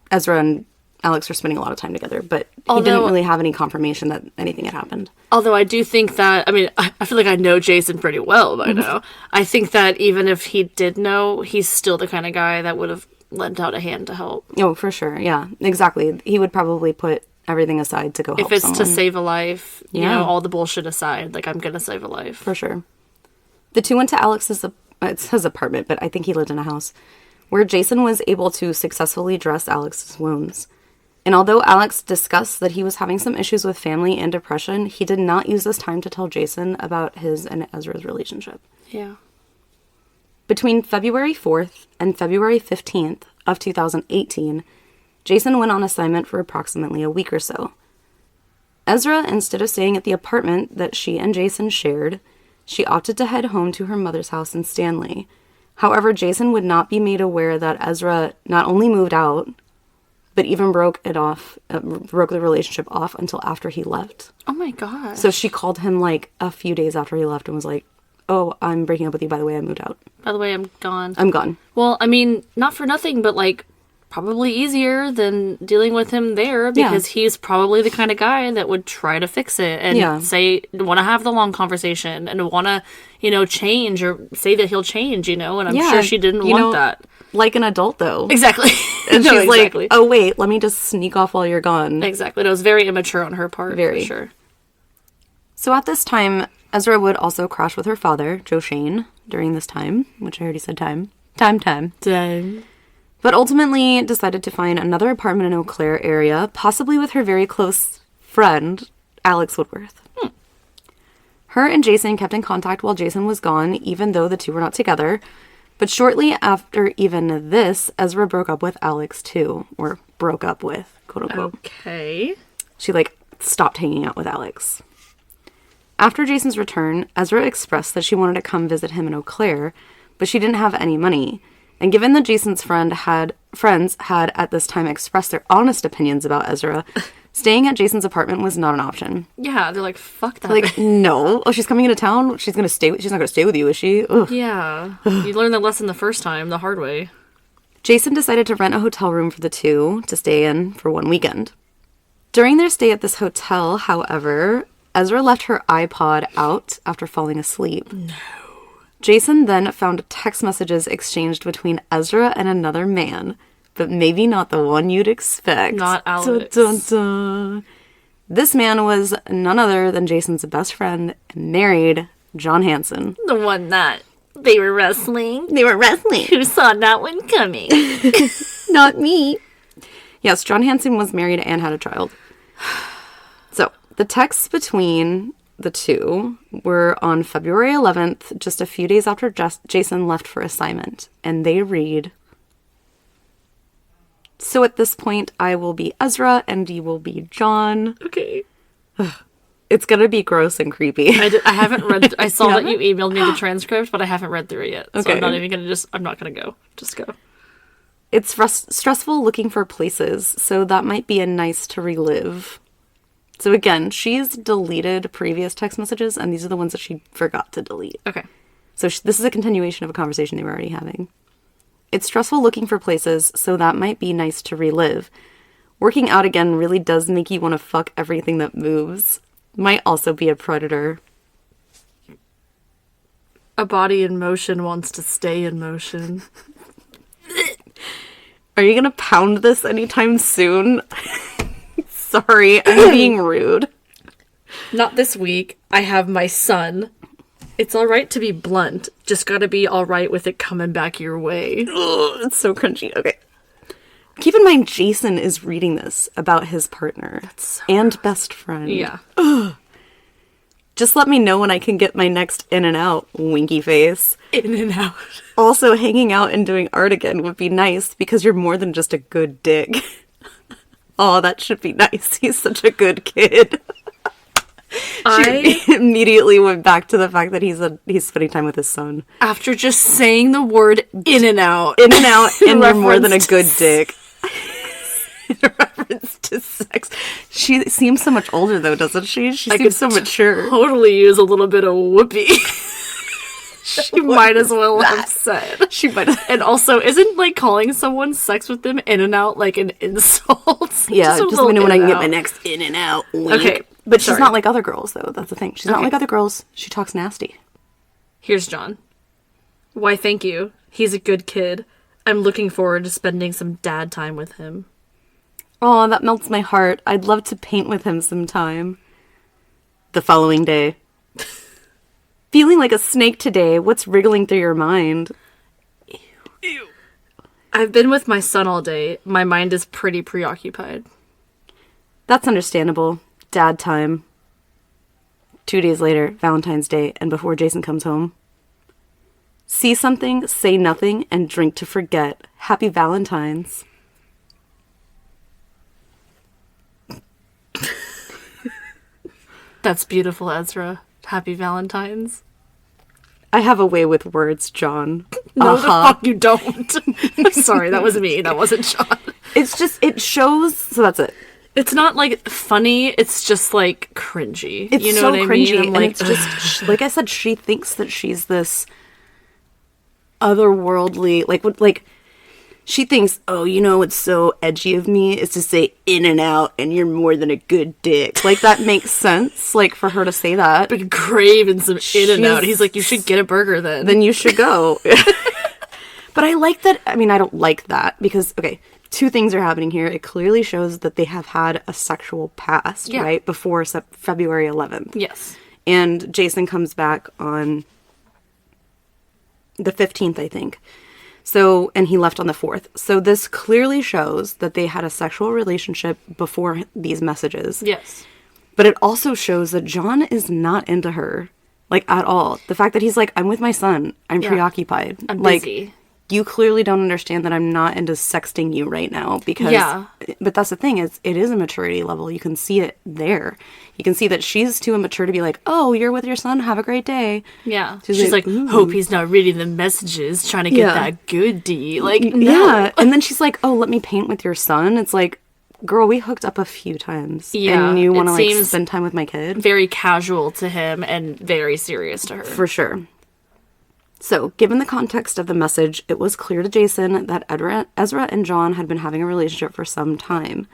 Ezra and Alex were spending a lot of time together, but he didn't really have any confirmation that anything had happened. Although I do think that, I mean, I feel like I know Jason pretty well by now. I think that even if he did know, he's still the kind of guy that would have lent out a hand to help. Oh, for sure. Yeah, exactly. He would probably put everything aside to go help someone. If it's someone. to save a life, you know, all the bullshit aside, like, I'm gonna save a life. For sure. The two went to Alex's, it's his apartment, but I think he lived in a house, where Jason was able to successfully dress Alex's wounds. And although Alex discussed that he was having some issues with family and depression, he did not use this time to tell Jason about his and Ezra's relationship. Yeah. Between February 4th and February 15th of 2018, Jason went on assignment for approximately a week or so. Ezra, instead of staying at the apartment that she and Jason shared, she opted to head home to her mother's house in Stanley. However, Jason would not be made aware that Ezra not only moved out, but even broke the relationship off until after he left. Oh my God. So she called him like a few days after he left and was like, oh, I'm breaking up with you. By the way, I moved out. By the way, I'm gone. I'm gone. Well, I mean, not for nothing, but like probably easier than dealing with him there because he's probably the kind of guy that would try to fix it and want to have the long conversation and want to, you know, change or say that he'll change, you know, and I'm sure she didn't want that. Like an adult, though. Exactly. And she's like, oh, wait, let me just sneak off while you're gone. Exactly. It was very immature on her part, for sure. So at this time, Ezra would also crash with her father, Joe Shane, during this time, which I already said time. But ultimately decided to find another apartment in Eau Claire area, possibly with her very close friend, Alex Woodworth. Her and Jason kept in contact while Jason was gone, even though the two were not together. But shortly after even this, Ezra broke up with Alex too. Or broke up with, quote unquote. Okay. She, stopped hanging out with Alex. After Jason's return, Ezra expressed that she wanted to come visit him in Eau Claire, but she didn't have any money. And given that Jason's friends had at this time expressed their honest opinions about Ezra, staying at Jason's apartment was not an option. Yeah, they're like, fuck that. Like, no. Oh, she's coming into town? She's not going to stay with you, is she? Ugh. Yeah. You learned that lesson the first time, the hard way. Jason decided to rent a hotel room for the two to stay in for one weekend. During their stay at this hotel, however, Ezra left her iPod out after falling asleep. No. Jason then found text messages exchanged between Ezra and another man, but maybe not the one you'd expect. Not Alex. Dun, dun, dun. This man was none other than Jason's best friend and married John Hanson. The one that they were wrestling. Who saw that one coming? Not me. Yes, John Hanson was married and had a child. So, the texts between the two were on February 11th, just a few days after Jason left for assignment. And they read, so at this point, I will be Ezra and you will be John. Okay. It's going to be gross and creepy. I haven't read, I saw that you emailed me the transcript, but I haven't read through it yet. So I'm not even going to I'm not going to go. Just go. It's stressful looking for places, so that might be a nice to relive. So again, she's deleted previous text messages, and these are the ones that she forgot to delete. Okay. So this is a continuation of a conversation they were already having. It's stressful looking for places, so that might be nice to relive. Working out again really does make you want to fuck everything that moves. Might also be a predator. A body in motion wants to stay in motion. Are you going to pound this anytime soon? Sorry, I'm being rude. Not this week. I have my son. It's alright to be blunt. Just gotta be alright with it coming back your way. Ugh, it's so crunchy. Okay. Keep in mind, Jason is reading this about his partner and best friend. Yeah. Ugh. Just let me know when I can get my next in and out, winky face. In and out. Also, hanging out and doing art again would be nice because you're more than just a good dick. Oh, that should be nice. He's such a good kid. She immediately went back to the fact that he's spending time with his son. After just saying the word in and out. In and out, and you're more than a good dick. In reference to sex. She seems so much older, though, doesn't she? She seems so mature. Totally use a little bit of whoopee. She might as well have said. She might have. And also, isn't like calling someone sex with them in and out like an insult? Yeah, a just let little me know when I in can and get my out. next in and out. Wink. Okay, But she's sorry. not like other girls, though. That's the thing. She's not Okay. like other girls. She talks nasty. Here's John. Why, thank you. He's a good kid. I'm looking forward to spending some dad time with him. Oh, that melts my heart. I'd love to paint with him sometime. The following day. Feeling like a snake today. What's wriggling through your mind? Ew. I've been with my son all day. My mind is pretty preoccupied. That's understandable. Dad time. 2 days later, Valentine's Day, and before Jason comes home. See something, say nothing, and drink to forget. Happy Valentine's. That's beautiful, Ezra. Happy Valentine's. I have a way with words, John. No, the fuck you don't. Sorry, that was me. That wasn't John. It's just, it shows, so that's it. It's not like funny. It's just like cringy. It's you know so what I cringy, mean? I'm and like, it's just, like I said, she thinks that she's this otherworldly, like, she thinks, oh, you know what's so edgy of me is to say in and out, and you're more than a good dick. Like, that makes sense, like, for her to say that. been craving some in and out. She's- He's like, you should get a burger then. Then you should go. But I like that. I mean, I don't like that because, okay, two things are happening here. It clearly shows that they have had a sexual past, Yeah. right? Before February 11th. Yes. And Jason comes back on the 15th, I think. So, and he left on the 4th. So this clearly shows that they had a sexual relationship before these messages. Yes. But it also shows that John is not into her, like, at all. The fact that he's like, I'm with my son. I'm Yeah. preoccupied. I'm like, busy. you clearly don't understand that I'm not into sexting you right now because, Yeah. But that's the thing is, it is a maturity level. You can see it there. You can see that she's too immature to be like, oh, you're with your son. Have a great day. Yeah. She's She's like, like, "Ooh." hope he's not reading the messages, trying to get Yeah. that good D. Like, no. Yeah. And then she's like, oh, let me paint with your son. It's like, girl, we hooked up a few times. Yeah, And you want to it like seems spend time with my kid? Very casual to him and very serious to her. For sure. So, given the context of the message, it was clear to Jason that Ezra and John had been having a relationship for some time.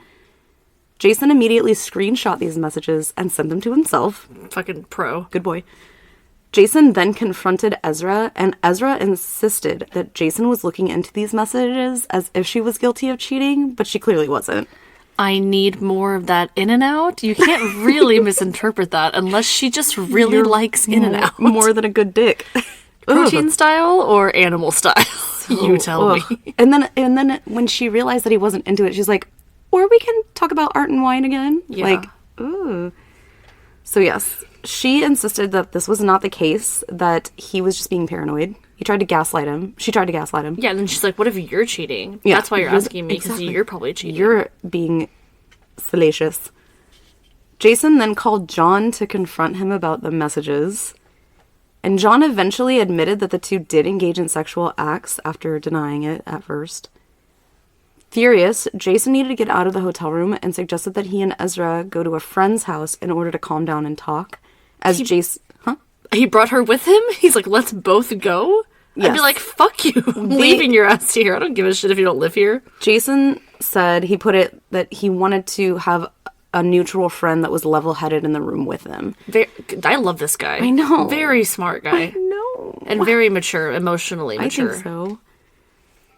Jason immediately screenshot these messages and sent them to himself. Fucking pro. Good boy. Jason then confronted Ezra, and Ezra insisted that Jason was looking into these messages as if she was guilty of cheating, but she clearly wasn't. I need more of that in and out. You can't really misinterpret that unless she just really likes in and out. More than a good dick. Protein style or animal style? You tell Ugh. me. And then when she realized that he wasn't into it, she's like, or we can talk about art and wine again. Yeah. Like, ooh. So yes, she insisted that this was not the case, that he was just being paranoid. He tried to gaslight him. She tried to gaslight him. Yeah, and then she's like, what if you're cheating? Yeah, That's why you're you're- asking me, because exactly. you're probably cheating. You're being salacious. Jason then called John to confront him about the messages. And John eventually admitted that the two did engage in sexual acts after denying it at first. Furious, Jason needed to get out of the hotel room and suggested that he and Ezra go to a friend's house in order to calm down and talk. As Jason... Huh? He brought her with him? He's like, let's both go? I'd Yes. be like, fuck you. I'm leaving your ass here. I don't give a shit if you don't live here. Jason said, he put it, that he wanted to have a neutral friend that was level-headed in the room with him. I love this guy. I know. Very smart guy. No. And very mature, emotionally mature. I think so.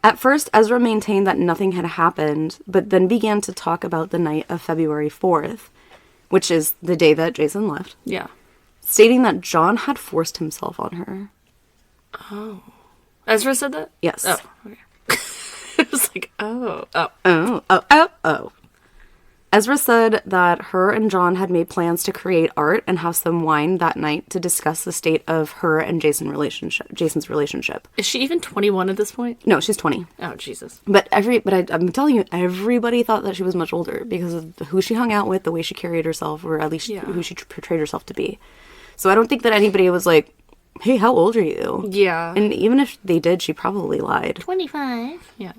At first, Ezra maintained that nothing had happened, but then began to talk about the night of February 4th, which is the day that Jason left, Yeah. stating that John had forced himself on her. Ezra said that? Yes. Oh, okay. It was like, oh. Oh. Ezra said that her and John had made plans to create art and have some wine that night to discuss the state of her and Jason's relationship. Is she even 21 at this point? No, she's 20. Oh, Jesus. But I'm telling you, everybody thought that she was much older because of who she hung out with, the way she carried herself, or at least who she portrayed herself to be. So I don't think that anybody was like, hey, how old are you? Yeah. And even if they did, she probably lied. 25. Yeah.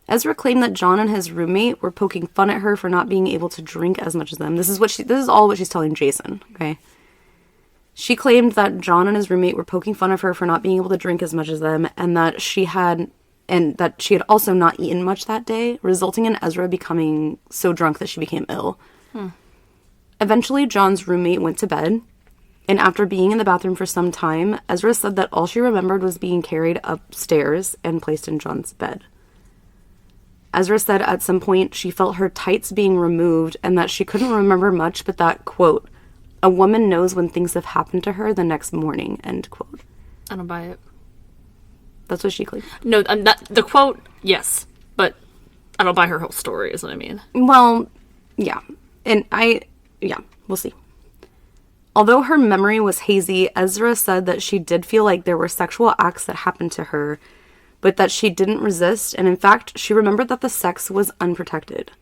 Ezra claimed that John and his roommate were poking fun at her for not being able to drink as much as them. This is all what she's telling Jason, okay? She claimed that John and his roommate were poking fun of her for not being able to drink as much as them, and that she had also not eaten much that day, resulting in Ezra becoming so drunk that she became ill. Eventually, John's roommate went to bed, and after being in the bathroom for some time, Ezra said that all she remembered was being carried upstairs and placed in John's bed. Ezra said at some point she felt her tights being removed and that she couldn't remember much, but that, quote, "A woman knows when things have happened to her the next morning," end quote. I don't buy it. That's what she claimed. No, I'm not, the quote, yes, but I don't buy her whole story, is what I mean. Well, yeah. And we'll see. Although her memory was hazy, Ezra said that she did feel like there were sexual acts that happened to her, but that she didn't resist, and in fact, she remembered that the sex was unprotected.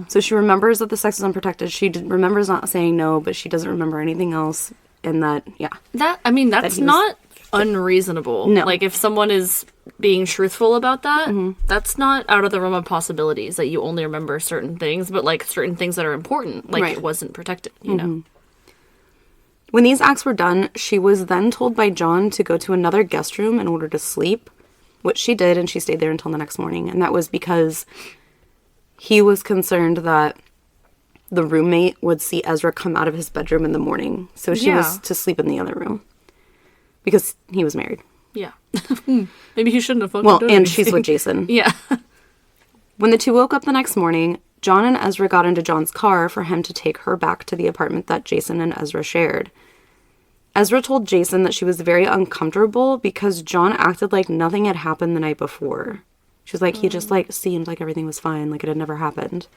So she remembers that the sex was unprotected. She remembers not saying no, but she doesn't remember anything else, and that's not unreasonable. No. Like, if someone is being truthful about that, that's not out of the realm of possibilities, that you only remember certain things, but, like, certain things that are important, like, Right. it wasn't protected, you know? When these acts were done, she was then told by John to go to another guest room in order to sleep, which she did, and she stayed there until the next morning. And that was because he was concerned that the roommate would see Ezra come out of his bedroom in the morning. So she was to sleep in the other room because he was married. Yeah. Maybe he shouldn't have fucking Well, done and anything. she's with Jason. Yeah. When the two woke up the next morning, John and Ezra got into John's car for him to take her back to the apartment that Jason and Ezra shared. Ezra told Jason that she was very uncomfortable because John acted like nothing had happened the night before. She was like, he just, like, seemed like everything was fine, like it had never happened.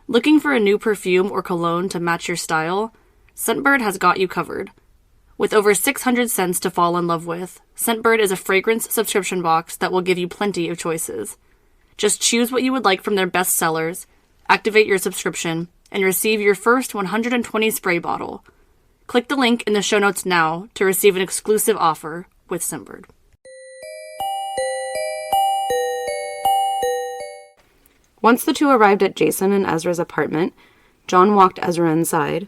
Looking for a new perfume or cologne to match your style? Scentbird has got you covered. With over 600 scents to fall in love with, Scentbird is a fragrance subscription box that will give you plenty of choices. Just choose what you would like from their best sellers, activate your subscription, and receive your first 120 spray bottle. Click the link in the show notes now to receive an exclusive offer with Scentbird. Once the two arrived at Jason and Ezra's apartment, John walked Ezra inside.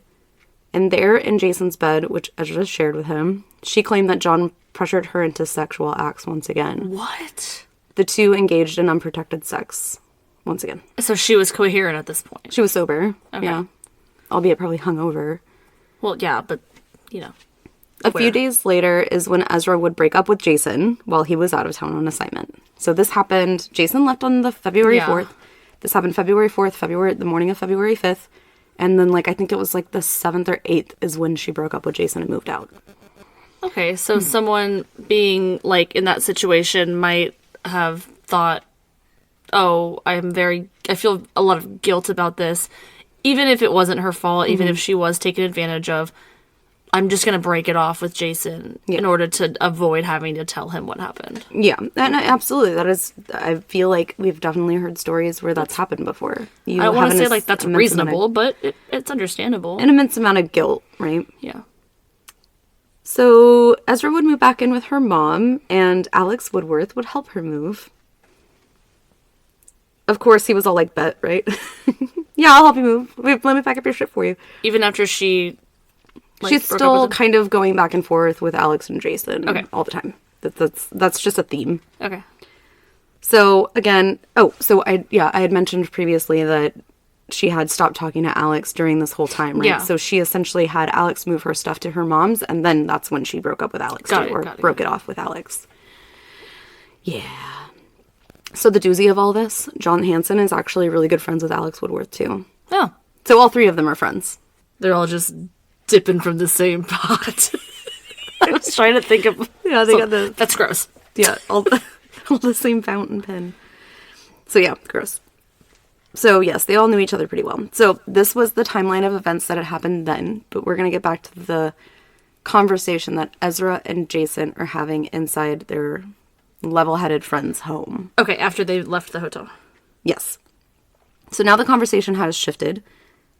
And there, in Jason's bed, which Ezra shared with him, she claimed that John pressured her into sexual acts once again. What? The two engaged in unprotected sex once again. So she was coherent at this point. She was sober, Okay. yeah. Albeit probably hungover. Well, yeah, but, you know. A few days later is when Ezra would break up with Jason while he was out of town on assignment. So this happened, Jason left on the February 4th. This happened February 4th, the morning of February 5th. And then, like, I think it was, like, the 7th or 8th is when she broke up with Jason and moved out. Okay, so someone being, like, in that situation might have thought, oh, I feel a lot of guilt about this. Even if it wasn't her fault, even if she was taken advantage of, I'm just going to break it off with Jason in order to avoid having to tell him what happened. Yeah, and absolutely. That is, I feel like we've definitely heard stories where that's happened before. I don't want to say, like, that's reasonable, but it's understandable. An immense amount of guilt, right? Yeah. So Ezra would move back in with her mom, and Alex Woodworth would help her move. Of course, he was all like, bet, right? Yeah, I'll help you move. Let me pack up your shit for you. Even after she... like, she's broke still up with kind of going back and forth with Alex and Jason Okay. all the time. That's just a theme. Okay. So again, I had mentioned previously that she had stopped talking to Alex during this whole time, right? Yeah. So she essentially had Alex move her stuff to her mom's, and then that's when she broke up with Alex, broke it off with Alex. Yeah. So the doozy of all this, John Hanson is actually really good friends with Alex Woodworth too. Oh. So all three of them are friends. They're all just dipping from the same pot. I was trying to think of... Yeah, they got the... That's gross. Yeah, all the same fountain pen. So yeah, gross. So yes, they all knew each other pretty well. So this was the timeline of events that had happened then, but we're going to get back to the conversation that Ezra and Jason are having inside their level-headed friend's home. Okay, after they left the hotel. Yes. So now the conversation has shifted.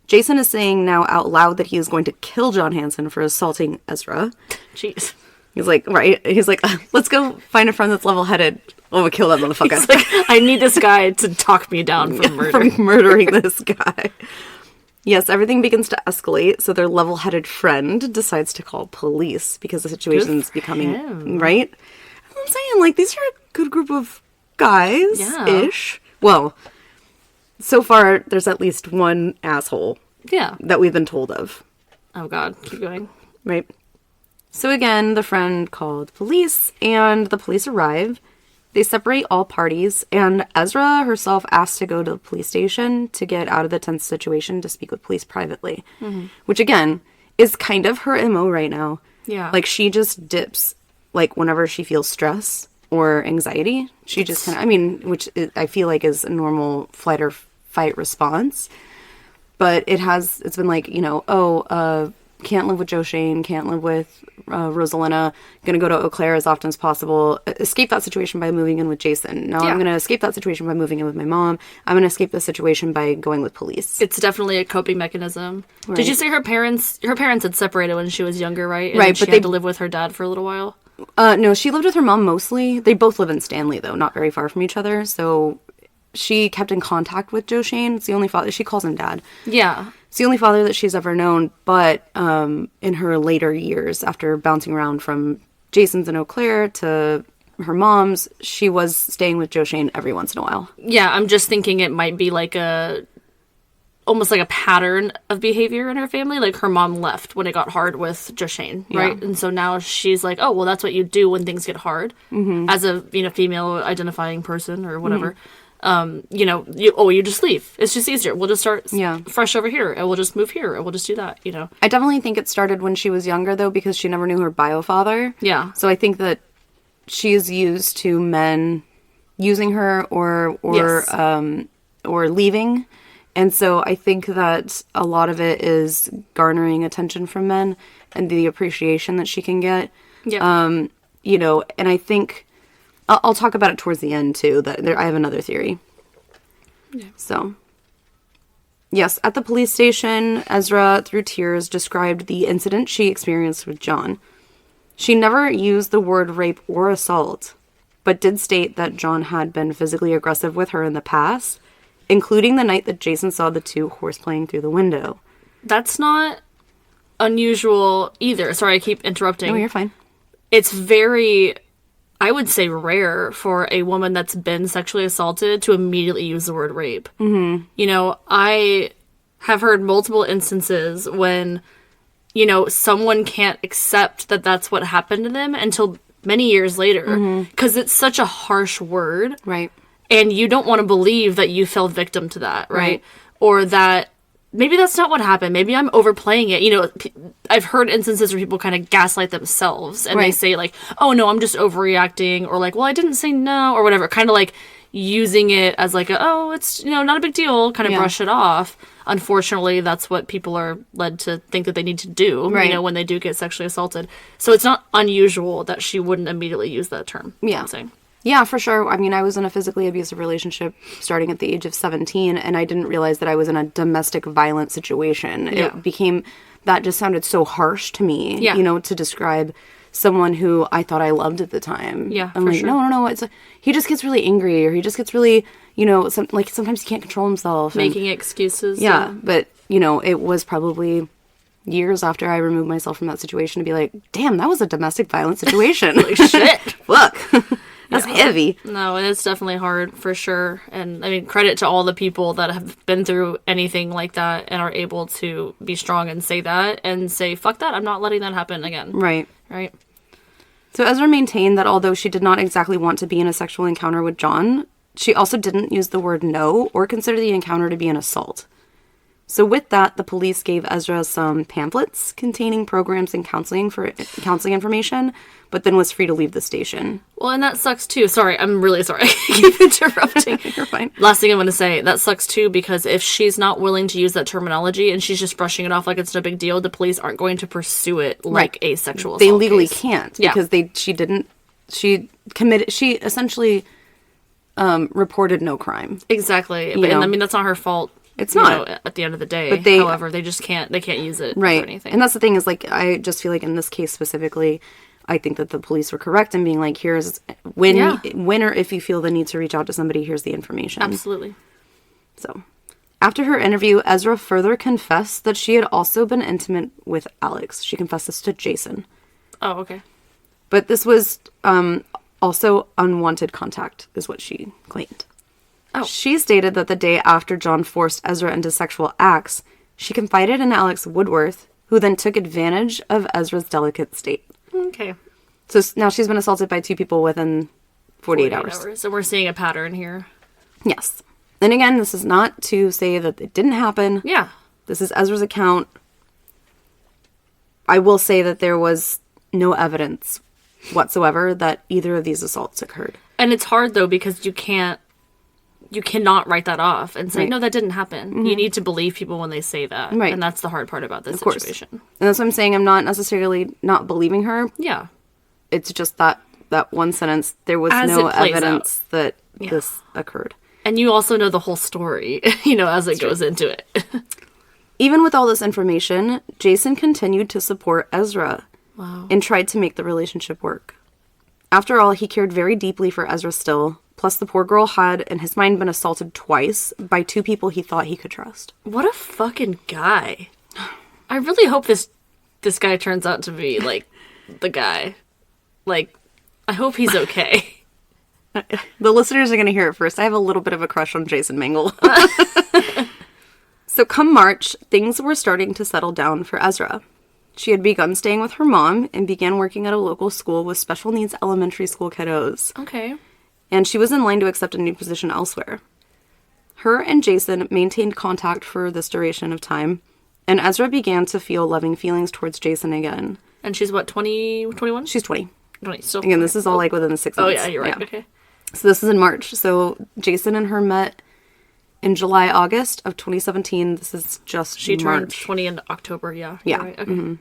Jason is saying now out loud that he is going to kill John Hanson for assaulting Ezra. Jeez. He's like, right? He's like, let's go find a friend that's level-headed. Oh, we'll kill that motherfucker. He's like, I need this guy to talk me down from murder. From murdering this guy. Yes, everything begins to escalate, so their level-headed friend decides to call police because the situation's becoming... Right? That's what I'm saying. Like, these are a good group of guys-ish. Yeah. Well, so far, there's at least one asshole that we've been told of. Oh, God. Keep going. Right. So again, the friend called police, and the police arrive. They separate all parties, and Ezra herself asked to go to the police station to get out of the tense situation to speak with police privately. Mm-hmm. Which, again, is kind of her MO right now. Yeah. Like, she just dips, like, whenever she feels stress or anxiety. She just kind of, I mean, which I feel like is a normal flight or fight response. But it's been like, you know, can't live with Joe Shane, can't live with Rosalina, gonna go to Eau Claire as often as possible, escape that situation by moving in with Jason. Now I'm gonna escape that situation by moving in with my mom. I'm gonna escape the situation by going with police. It's definitely a coping mechanism. Right. Did you say her parents had separated when she was younger, right? And right, she had to live with her dad for a little while? No, she lived with her mom mostly. They both live in Stanley, though, not very far from each other, so she kept in contact with Joe Shane. It's the only father. She calls him dad. Yeah. It's the only father that she's ever known, but in her later years, after bouncing around from Jason's in Eau Claire to her mom's, she was staying with Joe Shane every once in a while. Yeah, I'm just thinking it might be like almost like a pattern of behavior in her family. Like, her mom left when it got hard with Joe Shane, right? Yeah. And so now she's like, oh, well, that's what you do when things get hard, as a, you know, female identifying person or whatever. You know, you just leave. It's just easier. We'll just start fresh over here, and we'll just move here, and we'll just do that, you know. I definitely think it started when she was younger, though, because she never knew her bio father. Yeah. So I think that she is used to men using her or leaving. And so I think that a lot of it is garnering attention from men and the appreciation that she can get. Yeah. You know, and I think... I'll talk about it towards the end, too. I have another theory. Yeah. So, yes, at the police station, Ezra, through tears, described the incident she experienced with John. She never used the word rape or assault, but did state that John had been physically aggressive with her in the past, including the night that Jason saw the two horseplaying through the window. That's not unusual either. Sorry, I keep interrupting. No, you're fine. It's very... I would say rare for a woman that's been sexually assaulted to immediately use the word rape. Mm-hmm. You know, I have heard multiple instances when, you know, someone can't accept that that's what happened to them until many years later. Because it's such a harsh word. Right. And you don't want to believe that you fell victim to that, right? Or that maybe that's not what happened. Maybe I'm overplaying it. You know, I've heard instances where people kind of gaslight themselves and they say like, oh no, I'm just overreacting, or like, well, I didn't say no, or whatever. Kind of like using it as like, it's, you know, not a big deal, kind of brush it off. Unfortunately, that's what people are led to think that they need to do, you know, when they do get sexually assaulted. So it's not unusual that she wouldn't immediately use that term. Yeah. I'm saying. Yeah, for sure. I mean, I was in a physically abusive relationship starting at the age of 17, and I didn't realize that I was in a domestic violence situation. Yeah. It became, that just sounded so harsh to me, you know, to describe someone who I thought I loved at the time. Yeah, I'm like, sure. No, it's he just gets really angry, or he just gets really, you know, sometimes he can't control himself. Making excuses. Yeah, but, you know, it was probably years after I removed myself from that situation to be like, damn, that was a domestic violence situation. Like, shit. Fuck. That's heavy. No, it's definitely hard for sure. And I mean, credit to all the people that have been through anything like that and are able to be strong and say that and say, fuck that, I'm not letting that happen again. Right. Right. So Ezra maintained that although she did not exactly want to be in a sexual encounter with John, she also didn't use the word no or consider the encounter to be an assault. So with that, the police gave Ezra some pamphlets containing programs and counseling information, but then was free to leave the station. Well, and that sucks too. Sorry, I'm really sorry. I keep interrupting. You're fine. Last thing I'm going to say, that sucks too, because if she's not willing to use that terminology and she's just brushing it off like it's no big deal, the police aren't going to pursue it like a sexual assault. They legally case. can't because she essentially reported no crime. Exactly. And I mean, that's not her fault. It's not. You know, at the end of the day. But however, they just can't use it for anything. And that's the thing is, like, I just feel like in this case specifically, I think that the police were correct in being like, here's when or if you feel the need to reach out to somebody, here's the information. Absolutely. So, After her interview, Ezra further confessed that she had also been intimate with Alex. She confessed this to Jason. Oh, okay. But this was also unwanted contact, is what she claimed. Oh. She stated that the day after John forced Ezra into sexual acts, she confided in Alex Woodworth, who then took advantage of Ezra's delicate state. Okay. So now she's been assaulted by 2 people within 48 hours. So we're seeing a pattern here. Yes. And again, this is not to say that it didn't happen. Yeah. This is Ezra's account. I will say that there was no evidence whatsoever that either of these assaults occurred. And it's hard, though, because you cannot write that off and say, Right. no, that didn't happen. Mm-hmm. You need to believe people when they say that. Right. And that's the hard part about this Of course. situation. And that's what I'm saying. I'm not necessarily not believing her. Yeah. It's just that one sentence, there was As no it plays evidence out. that this occurred. And you also know the whole story, as it goes into it. Even with all this information, Jason continued to support Ezra. Wow. And tried to make the relationship work. After all, he cared very deeply for Ezra still. Plus, the poor girl had, in his mind, been assaulted twice by 2 people he thought he could trust. What a fucking guy. I really hope this guy turns out to be, the guy. I hope he's okay. The listeners are going to hear it first. I have a little bit of a crush on Jason Mangle. So come March, things were starting to settle down for Ezra. She had begun staying with her mom and began working at a local school with special needs elementary school kiddos. Okay. And she was in line to accept a new position elsewhere. Her and Jason maintained contact for this duration of time, and Ezra began to feel loving feelings towards Jason again. And she's what, 21? She's 20. 20, still. Again, this is all within the 6 months. Oh, yeah, you're right. Yeah. Okay. So this is in March. So Jason and her met in July, August of 2017. This is just She turned March. 20 in October, yeah. Yeah. Right. Okay. Mm-hmm.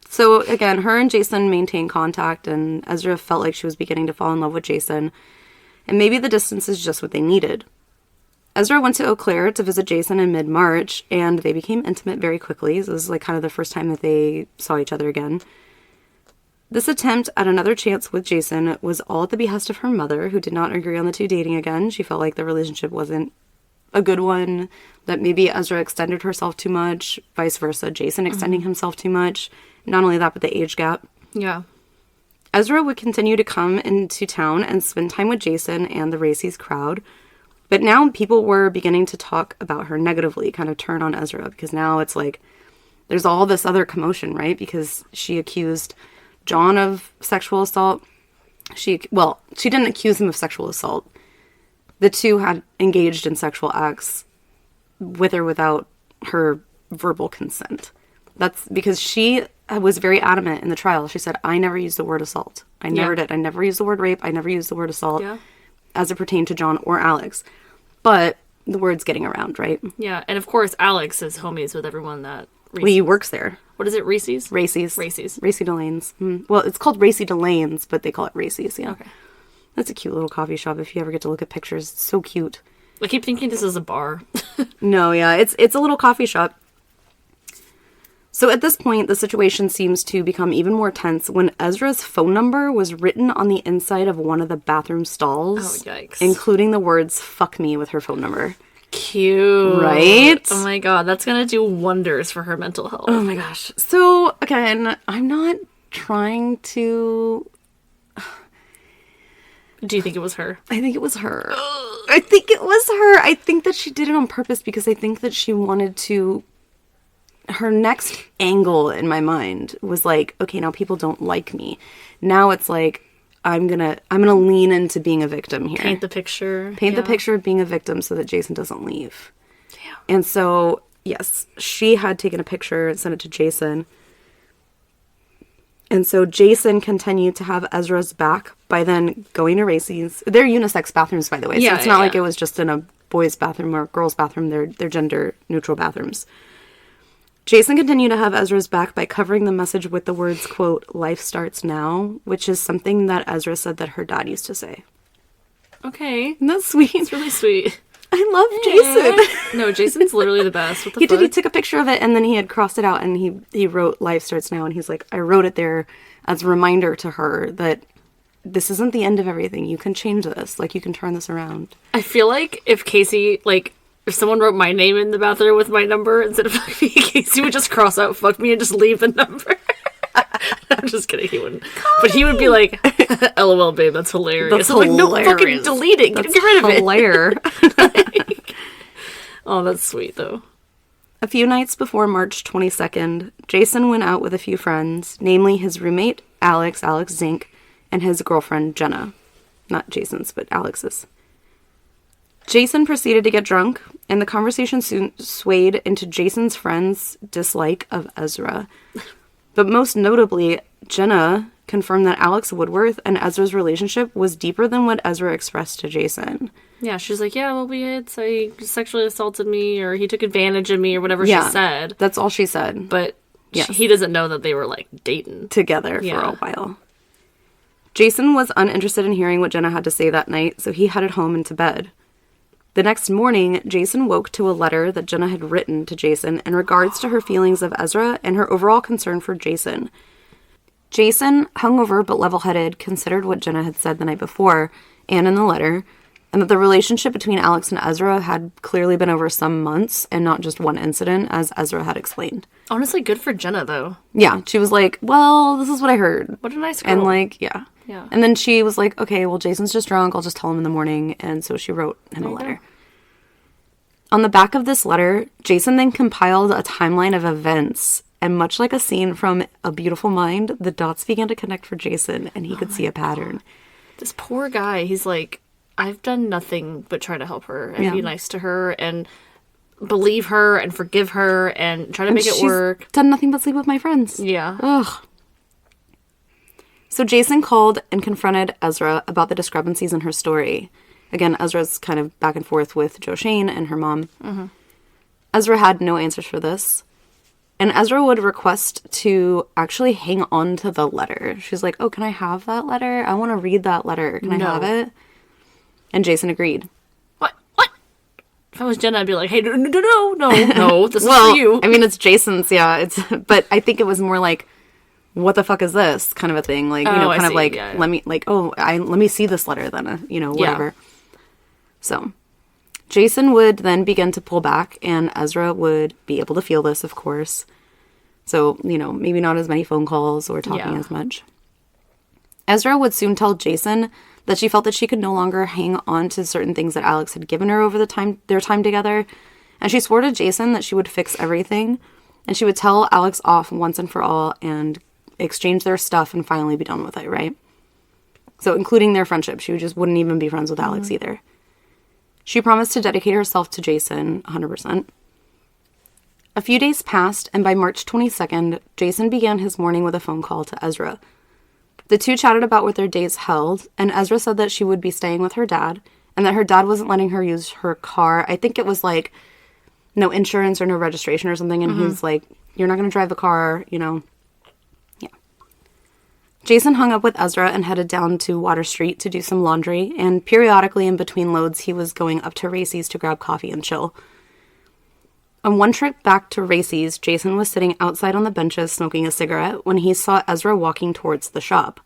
So again, her and Jason maintained contact, and Ezra felt like she was beginning to fall in love with Jason. And maybe the distance is just what they needed. Ezra went to Eau Claire to visit Jason in mid-March, and they became intimate very quickly. So this is kind of the first time that they saw each other again. This attempt at another chance with Jason was all at the behest of her mother, who did not agree on the 2 dating again. She felt like the relationship wasn't a good one, that maybe Ezra extended herself too much, vice versa, Jason extending himself too much. Not only that, but the age gap. Yeah. Ezra would continue to come into town and spend time with Jason and the Racy's crowd. But now people were beginning to talk about her negatively, kind of turn on Ezra, because now it's like there's all this other commotion, right? Because she accused John of sexual assault. She didn't accuse him of sexual assault. The 2 had engaged in sexual acts with or without her verbal consent. That's because she was very adamant in the trial. She said, I never used the word assault. I never did. I never used the word rape. I never used the word assault as it pertained to John or Alex. But the word's getting around, right? Yeah, and of course, Alex is homies with everyone that... He works there. What is it, Reese's? Racy's. Racy's. Racy Delane's. Well, it's called Racy Delane's, but they call it Racy's, yeah. Okay. That's a cute little coffee shop if you ever get to look at pictures. It's so cute. I keep thinking this is a bar. No, yeah, it's a little coffee shop. So at this point, the situation seems to become even more tense when Ezra's phone number was written on the inside of one of the bathroom stalls. Oh, yikes. Including the words, fuck me, with her phone number. Cute. Right? Oh my god, that's gonna do wonders for her mental health. Oh my gosh. So, again, I'm not trying to... Do you think it was her? I think it was her. I think it was her. I think that she did it on purpose because I think that she wanted to... Her next angle in my mind was like, okay, now people don't like me. Now it's like, I'm gonna lean into being a victim here. Paint the picture. Paint the picture of being a victim so that Jason doesn't leave. Damn. And so, yes, she had taken a picture and sent it to Jason. And so Jason continued to have Ezra's back by then going to Racy's. They're unisex bathrooms, by the way. So it's not like it was just in a boys' bathroom or a girls' bathroom. They're gender-neutral bathrooms. Jason continued to have Ezra's back by covering the message with the words, quote, life starts now, which is something that Ezra said that her dad used to say. Okay. Isn't that sweet? It's really sweet. I love Jason. No, Jason's literally the best. What the He fuck? did. He took a picture of it, and then he had crossed it out, and he wrote life starts now, and he's like, I wrote it there as a reminder to her that this isn't the end of everything. You can change this. Like, you can turn this around. I feel like if Casey, if someone wrote my name in the bathroom with my number instead of fuck me, Casey would just cross out fuck me and just leave the number. I'm just kidding, he wouldn't. But he would be like, LOL, babe, that's hilarious. That's I'm like, no hilarious. fucking deleting. Get rid of it. Hilarious. Oh, that's sweet, though. A few nights before March 22nd, Jason went out with a few friends, namely his roommate, Alex Zink, and his girlfriend, Jenna. Not Jason's, but Alex's. Jason proceeded to get drunk, and the conversation soon swayed into Jason's friends' dislike of Ezra. But most notably, Jenna confirmed that Alex Woodworth and Ezra's relationship was deeper than what Ezra expressed to Jason. Yeah, she's like, yeah, well, he sexually assaulted me, or he took advantage of me, or whatever she said. That's all she said. But he doesn't know that they were, like, dating. Together for a while. Jason was uninterested in hearing what Jenna had to say that night, so he headed home and to bed. The next morning, Jason woke to a letter that Jenna had written to Jason in regards to her feelings of Ezra and her overall concern for Jason. Jason, hungover but level-headed, considered what Jenna had said the night before and in the letter, and that the relationship between Alex and Ezra had clearly been over some months and not just one incident, as Ezra had explained. Honestly, good for Jenna, though. Yeah, she was like, well, this is what I heard. What a nice girl. And like, yeah. And then she was like, okay, well, Jason's just drunk. I'll just tell him in the morning. And so she wrote him a letter. On the back of this letter, Jason then compiled a timeline of events. And much like a scene from A Beautiful Mind, the dots began to connect for Jason, and he could see a pattern. This poor guy, he's like, I've done nothing but try to help her and be nice to her and believe her and forgive her and try to make it work. Done nothing but sleep with my friends. Yeah. Ugh. So Jason called and confronted Ezra about the discrepancies in her story. Again, Ezra's kind of back and forth with Jo Shane and her mom. Mm-hmm. Ezra had no answers for this. And Ezra would request to actually hang on to the letter. She's like, oh, can I have that letter? I want to read that letter. Can I have it? And Jason agreed. What? If I was Jenna, I'd be like, hey, no, this is for you. I mean, it's Jason's, but I think it was more like, what the fuck is this kind of a thing, like, let me see this letter then, whatever. So Jason would then begin to pull back, and Ezra would be able to feel this, of course. So, maybe not as many phone calls or talking as much. Ezra would soon tell Jason that she felt that she could no longer hang on to certain things that Alex had given her over their time together, and she swore to Jason that she would fix everything, and she would tell Alex off once and for all and exchange their stuff and finally be done with it, right? So including their friendship, she just wouldn't even be friends with Alex either. She promised to dedicate herself to Jason 100%. A few days passed, and by March 22nd, Jason began his morning with a phone call to Ezra. The two chatted about what their days held, and Ezra said that she would be staying with her dad, and that her dad wasn't letting her use her car. I think it was like no insurance or no registration or something, and he was like, you're not going to drive the car, Jason hung up with Ezra and headed down to Water Street to do some laundry, and periodically in between loads, he was going up to Racy's to grab coffee and chill. On one trip back to Racy's, Jason was sitting outside on the benches smoking a cigarette when he saw Ezra walking towards the shop.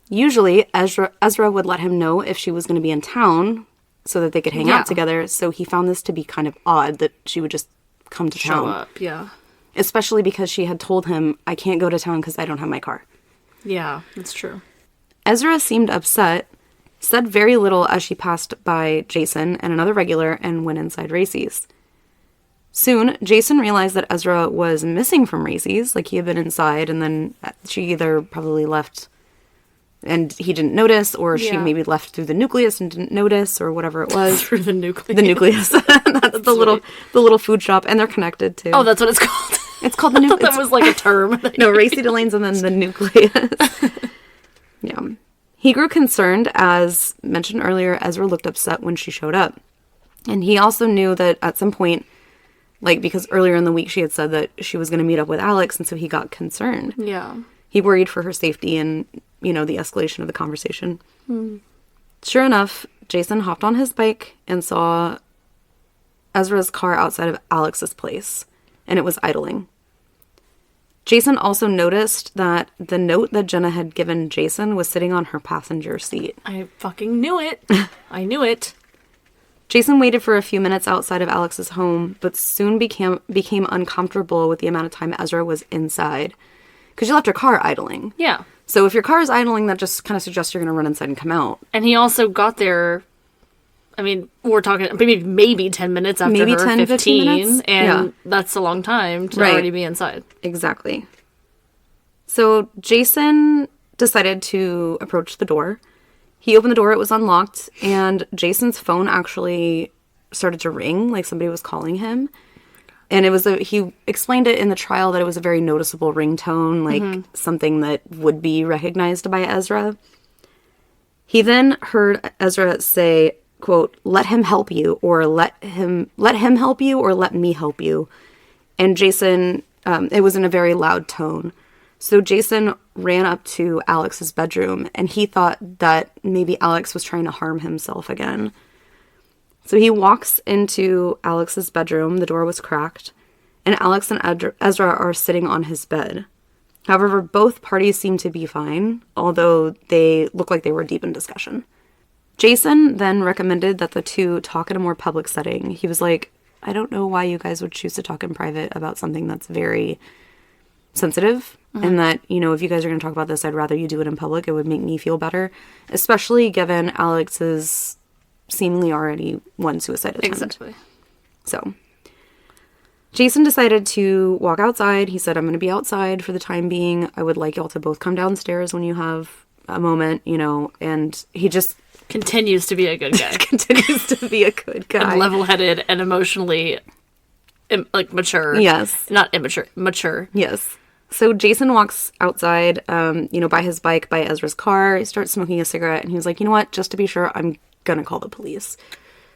Usually, Ezra would let him know if she was going to be in town so that they could hang out together, so he found this to be kind of odd that she would just come to town. Show up, yeah. Especially because she had told him, I can't go to town because I don't have my car. Yeah, that's true. Ezra seemed upset, said very little as she passed by Jason and another regular and went inside Racy's. Soon, Jason realized that Ezra was missing from Racy's, like he had been inside, and then she either probably left and he didn't notice, or she maybe left through the nucleus and didn't notice, or whatever it was. Through the nucleus. The nucleus. That's the little food shop, and they're connected too. Oh, that's what it's called. It's called the nucleus. That was like a term. No, Racy Delane's and then the nucleus. Yeah. He grew concerned, as mentioned earlier. Ezra looked upset when she showed up. And he also knew that at some point, like, because earlier in the week she had said that she was going to meet up with Alex, and so he got concerned. Yeah. He worried for her safety and, the escalation of the conversation. Sure enough, Jason hopped on his bike and saw Ezra's car outside of Alex's place, and it was idling. Jason also noticed that the note that Jenna had given Jason was sitting on her passenger seat. I fucking knew it. I knew it. Jason waited for a few minutes outside of Alex's home, but soon became uncomfortable with the amount of time Ezra was inside. Because you left your car idling. Yeah. So if your car is idling, that just kind of suggests you're going to run inside and come out. And he also got there, I mean, we're talking maybe 10 minutes after maybe her 10, 15 minutes? And that's a long time to already be inside. Exactly. So Jason decided to approach the door. He opened the door, it was unlocked, and Jason's phone actually started to ring, like somebody was calling him. And he explained it in the trial that it was a very noticeable ringtone, like something that would be recognized by Ezra. He then heard Ezra say, quote, "Let him help you," or let him help you, or let me help you. And Jason, it was in a very loud tone. So Jason ran up to Alex's bedroom, and he thought that maybe Alex was trying to harm himself again. So he walks into Alex's bedroom. The door was cracked, and Alex and Ezra are sitting on his bed. However, both parties seem to be fine, although they look like they were deep in discussion. Jason then recommended that the two talk in a more public setting. He was like, I don't know why you guys would choose to talk in private about something that's very sensitive. And that, you know, if you guys are going to talk about this, I'd rather you do it in public. It would make me feel better, especially given Alex's seemingly already one suicide attempt. Exactly. So Jason decided to walk outside. He said, I'm going to be outside for the time being. I would like y'all to both come downstairs when you have a moment, you know, and he just continues to be a good guy. continues to be a good guy. And level-headed and emotionally, mature. Yes. Not immature, mature. Yes. So Jason walks outside, by his bike, by Ezra's car. He starts smoking a cigarette, and he was like, you know what? Just to be sure, I'm going to call the police.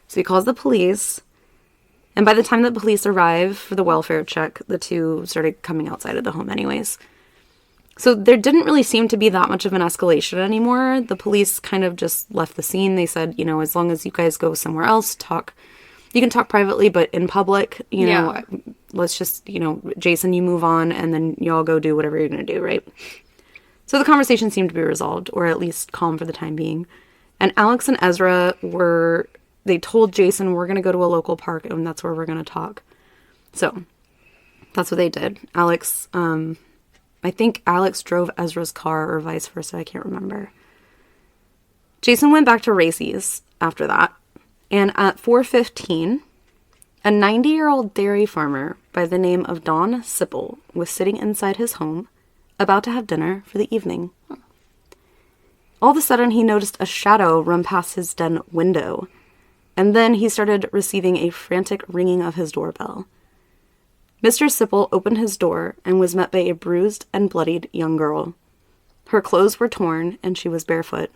So he calls the police, and by the time that police arrive for the welfare check, the two started coming outside of the home anyways. So there didn't really seem to be that much of an escalation anymore. The police kind of just left the scene. They said, you know, as long as you guys go somewhere else, you can talk privately, but in public, you know, let's just, you know, Jason, you move on, and then y'all go do whatever you're going to do, right? So the conversation seemed to be resolved, or at least calm for the time being. And Alex and Ezra they told Jason, we're going to go to a local park, and that's where we're going to talk. So that's what they did. Alex, I think Alex drove Ezra's car, or vice versa, I can't remember. Jason went back to Racy's after that. And at 4:15, a 90-year-old dairy farmer by the name of Don Sipple was sitting inside his home, about to have dinner for the evening. All of a sudden, he noticed a shadow run past his den window, and then he started receiving a frantic ringing of his doorbell. Mr. Sipple opened his door and was met by a bruised and bloodied young girl. Her clothes were torn, and she was barefoot.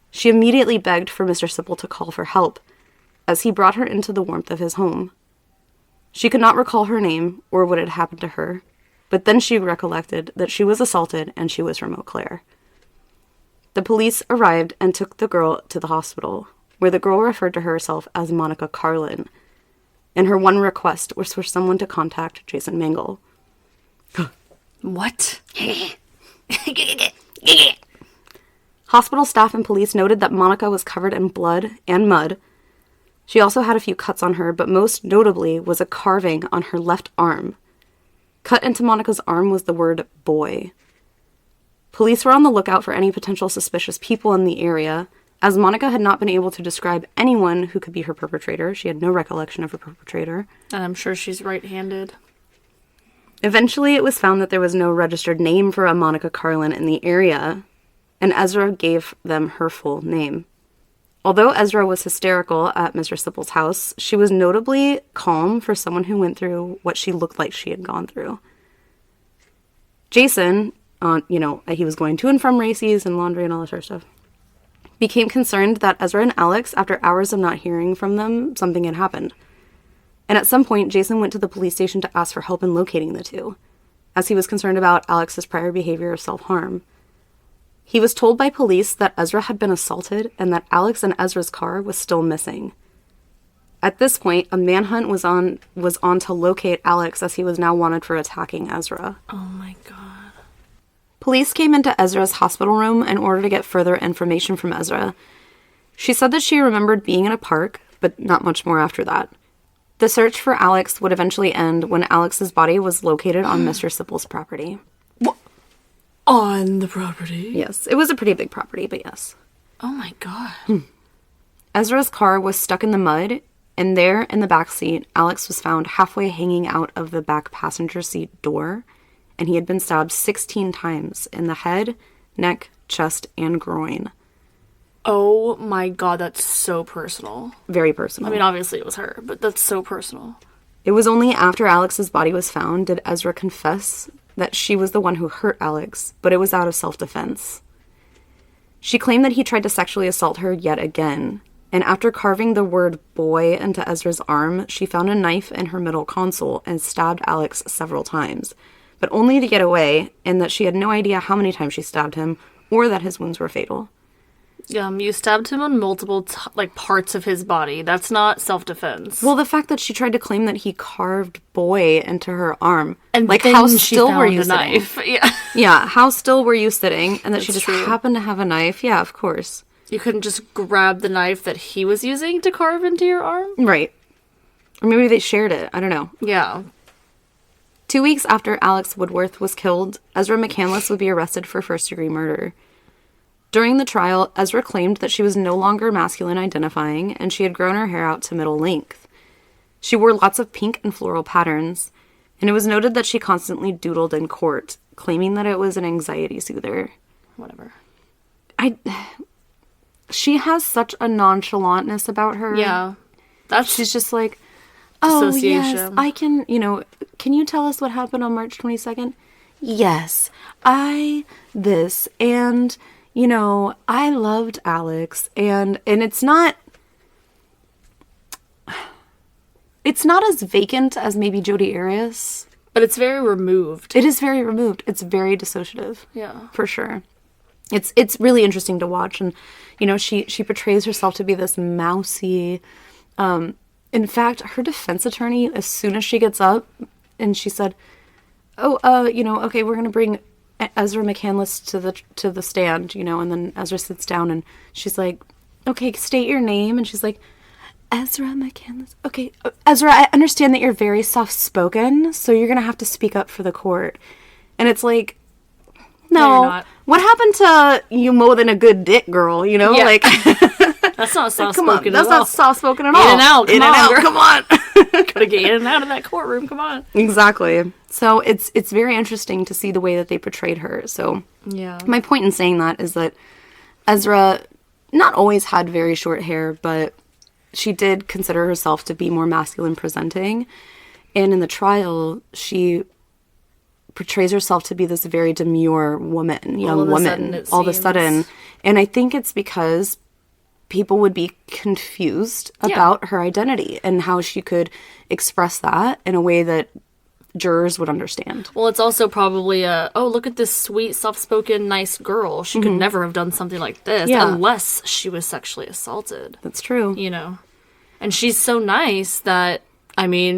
She immediately begged for Mr. Sipple to call for help, as he brought her into the warmth of his home. She could not recall her name or what had happened to her, but then she recollected that she was assaulted and she was from Eau Claire. The police arrived and took the girl to the hospital, where the girl referred to herself as Monica Carlin, and her one request was for someone to contact Jason Mangle. What? Hospital staff and police noted that Monica was covered in blood and mud. She also had a few cuts on her, but most notably was a carving on her left arm. Cut into Monica's arm was the word boy. Police were on the lookout for any potential suspicious people in the area, as Monica had not been able to describe anyone who could be her perpetrator. She had no recollection of her perpetrator. And I'm sure she's right-handed. Eventually, it was found that there was no registered name for a Monica Carlin in the area, and Ezra gave them her full name. Although Ezra was hysterical at Mr. Sipple's house, she was notably calm for someone who went through what she looked like she had gone through. Jason, he was going to and from Racy's and laundry and all this sort of stuff, became concerned that Ezra and Alex, after hours of not hearing from them, something had happened. And at some point, Jason went to the police station to ask for help in locating the two, as he was concerned about Alex's prior behavior of self-harm. He was told by police that Ezra had been assaulted and that Alex and Ezra's car was still missing. At this point, a manhunt was on to locate Alex, as he was now wanted for attacking Ezra. Oh my god. Police came into Ezra's hospital room in order to get further information from Ezra. She said that she remembered being in a park, but not much more after that. The search for Alex would eventually end when Alex's body was located on Mr. Sippel's property. What? On the property? Yes. It was a pretty big property, but yes. Oh my god. Ezra's car was stuck in the mud, and there in the back seat, Alex was found halfway hanging out of the back passenger seat door, and he had been stabbed 16 times in the head, neck, chest, and groin. Oh my god, that's so personal. Very personal. I mean, obviously it was her, but that's so personal. It was only after Alex's body was found did Ezra confess that she was the one who hurt Alex, but it was out of self-defense. She claimed that he tried to sexually assault her yet again, and after carving the word boy into Ezra's arm, she found a knife in her middle console and stabbed Alex several times, but only to get away, and that she had no idea how many times she stabbed him, or that his wounds were fatal. You stabbed him on multiple, parts of his body. That's not self-defense. Well, the fact that she tried to claim that he carved boy into her arm. And how still were you sitting? Knife. Yeah. Yeah, how still were you sitting? And that That's she just true. happened to have a knife. Yeah, of course. You couldn't just grab the knife that he was using to carve into your arm? Right. Or maybe they shared it. I don't know. Yeah. 2 weeks after Alex Woodworth was killed, Ezra McCandless would be arrested for first-degree murder. During the trial, Ezra claimed that she was no longer masculine identifying, and she had grown her hair out to middle length. She wore lots of pink and floral patterns, and it was noted that she constantly doodled in court, claiming that it was an anxiety soother. Whatever. She has such a nonchalantness about her. Yeah. She's just like, oh, yes, Dissociation. I can, can you tell us what happened on March 22nd? Yes, this, and, I loved Alex, and it's not as vacant as maybe Jodi Arias. But it's very removed. It is very removed. It's very dissociative. Yeah. For sure. It's really interesting to watch, and, she portrays herself to be this mousy, in fact, her defense attorney, as soon as she gets up, and she said, okay, we're going to bring Ezra McCandless to the stand, and then Ezra sits down, and she's like, okay, state your name, and she's like, Ezra McCandless. Okay, Ezra, I understand that you're very soft-spoken, so you're going to have to speak up for the court. And it's like, no, you're not. What happened to you more than a good dick, girl, Yeah. Like... That's not soft Come on, spoken. that's not soft-spoken at all. In and out, Come on. Gotta get in and out of that courtroom, come on. Exactly. So it's very interesting to see the way that they portrayed her. So Yeah. my point in saying that is that Ezra not always had very short hair, but she did consider herself to be more masculine presenting. And in the trial, she portrays herself to be this very demure woman, young woman, all of a sudden. And I think it's because people would be confused about her identity and how she could express that in a way that jurors would understand. Well, it's also probably look at this sweet, soft-spoken, nice girl. She could never have done something like this unless she was sexually assaulted. That's true. And she's so nice that,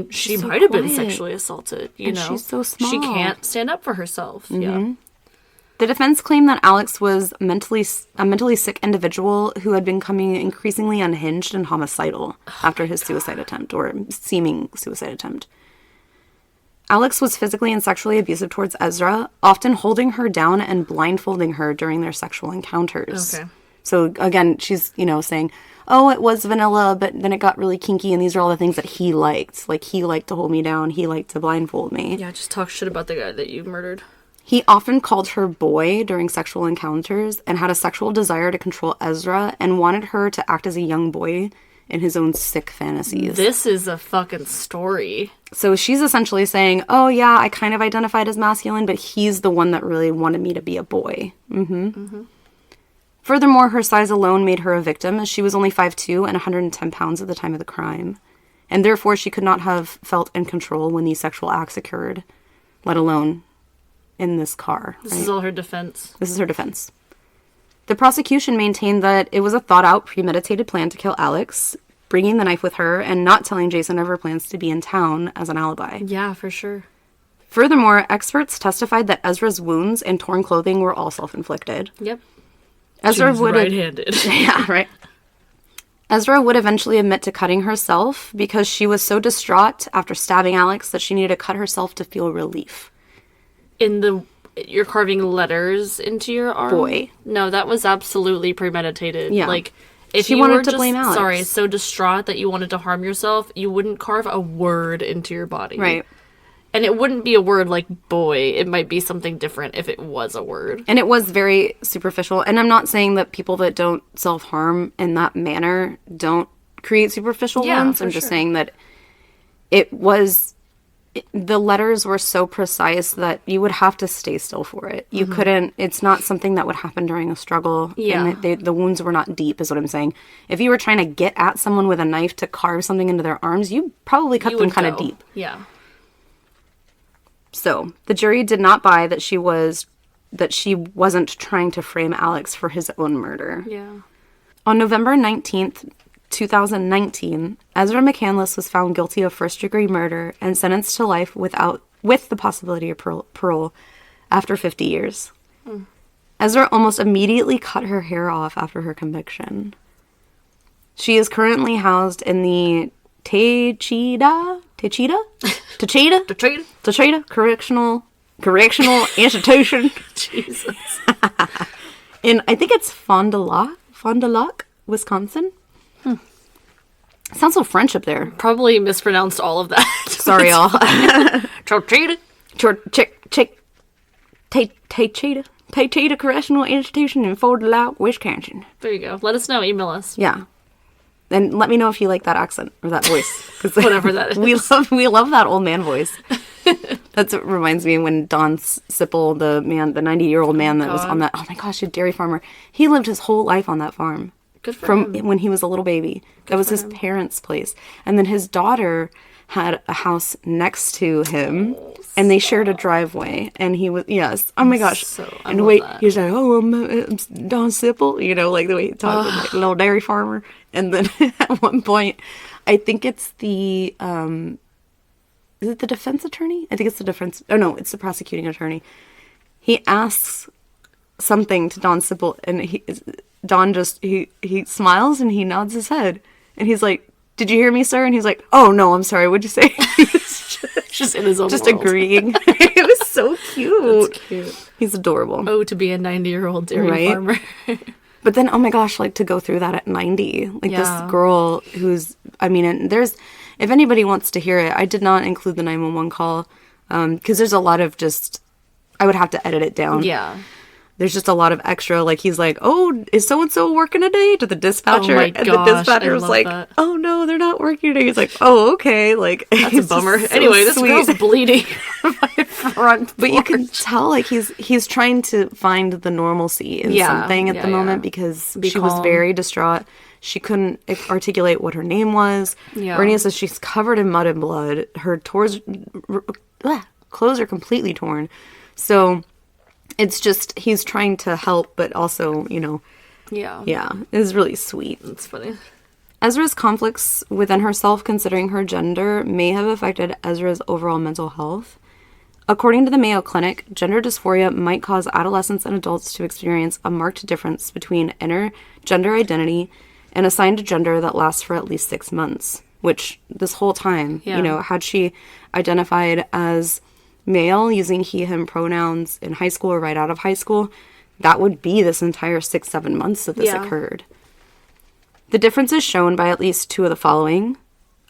she so might have been quiet. sexually assaulted, And she's so small. She can't stand up for herself. Yeah. The defense claimed that Alex was a mentally sick individual who had been becoming increasingly unhinged and homicidal after his suicide attempt, or seeming suicide attempt. Alex was physically and sexually abusive towards Ezra, often holding her down and blindfolding her during their sexual encounters. Okay. So again, she's, saying, oh, it was vanilla, but then it got really kinky, and these are all the things that he liked. Like, he liked to hold me down, he liked to blindfold me. Yeah, just talk shit about the guy that you murdered. He often called her boy during sexual encounters and had a sexual desire to control Ezra and wanted her to act as a young boy in his own sick fantasies. This is a fucking story. So she's essentially saying, oh yeah, I kind of identified as masculine, but he's the one that really wanted me to be a boy. Furthermore, her size alone made her a victim, as she was only 5'2" and 110 pounds at the time of the crime. And therefore, she could not have felt in control when these sexual acts occurred, let alone in this car. This is all her defense. This is her defense. The prosecution maintained that it was a thought-out, premeditated plan to kill Alex, bringing the knife with her, and not telling Jason of her plans to be in town as an alibi. Yeah, for sure. Furthermore, experts testified that Ezra's wounds and torn clothing were all self-inflicted. Yep. Ezra She's would right-handed. Yeah, right. Ezra would eventually admit to cutting herself because she was so distraught after stabbing Alex that she needed to cut herself to feel relief. You're carving letters into your arm? Boy. No, that was absolutely premeditated. Yeah. Like, if she you wanted were to blame Alex. Sorry, so distraught that you wanted to harm yourself, you wouldn't carve a word into your body. Right. And it wouldn't be a word like boy. It might be something different if it was a word. And it was very superficial. And I'm not saying that people that don't self-harm in that manner don't create superficial ones. I'm just saying that the letters were so precise that you would have to stay still for it. You couldn't, it's not something that would happen during a struggle. Yeah. And the wounds were not deep, is what I'm saying. If you were trying to get at someone with a knife to carve something into their arms, you probably cut them kind of deep. Yeah. So, the jury did not buy that she wasn't trying to frame Alex for his own murder. Yeah. On November 19th, 2019, Ezra McCandless was found guilty of first-degree murder and sentenced to life with the possibility of parole after 50 years. Ezra almost immediately cut her hair off after her conviction. She is currently housed in the Techida Correctional Institution. Jesus. I think it's Fond du Lac, Wisconsin. Sounds so French up there. Probably mispronounced all of that. Sorry, y'all. Techida Correctional Institution in Fond du Lac, Wisconsin. There you go. Let us know. Email us. Yeah. And let me know if you like that accent or that voice. Whatever that is. We love that old man voice. That's what reminds me when Don Sipple, the 90-year-old man that was on that, oh my gosh, a dairy farmer. He lived his whole life on that farm. Good for him. When he was a little baby. That was his parents' place. And then his daughter had a house next to him, and they shared a driveway. And he was, yes, oh my gosh. And the way he's like, oh, I'm Don Sipple, like the way he talked, like a little dairy farmer. And then at one point, I think it's the, is it the defense attorney? I think it's the defense, oh no, it's the prosecuting attorney. He asks something to Don Sipple, and Don just, he smiles and he nods his head. And he's like, did you hear me, sir? And he's like, oh, no, I'm sorry. What'd you say? Just in his own just world. Agreeing. It was so cute. That's cute. He's adorable. Oh, to be a 90-year-old dairy farmer. But then, oh my gosh, to go through that at 90. This girl who's, and there's, if anybody wants to hear it, I did not include the 911 call, because there's a lot of I would have to edit it down. Yeah. There's just a lot of extra, he's like, oh, is so-and-so working today? To the dispatcher. Oh my and gosh, the dispatcher was like, that. oh no, they're not working today. He's like, oh, okay. That's a bummer. So anyway, this sweet. girl's bleeding my front But you can tell, he's trying to find the normalcy in something at the moment because she was very distraught. She couldn't articulate what her name was. Yeah. Ernie says she's covered in mud and blood. Her clothes are completely torn. So it's just, he's trying to help, but also, Yeah. Yeah, it's really sweet. That's funny. Ezra's conflicts within herself considering her gender may have affected Ezra's overall mental health. According to the Mayo Clinic, gender dysphoria might cause adolescents and adults to experience a marked difference between inner gender identity and assigned gender that lasts for at least 6 months, which this whole time, had she identified as male using he, him pronouns in high school or right out of high school, that would be this entire 6-7 months that this occurred. The difference is shown by at least 2 of the following.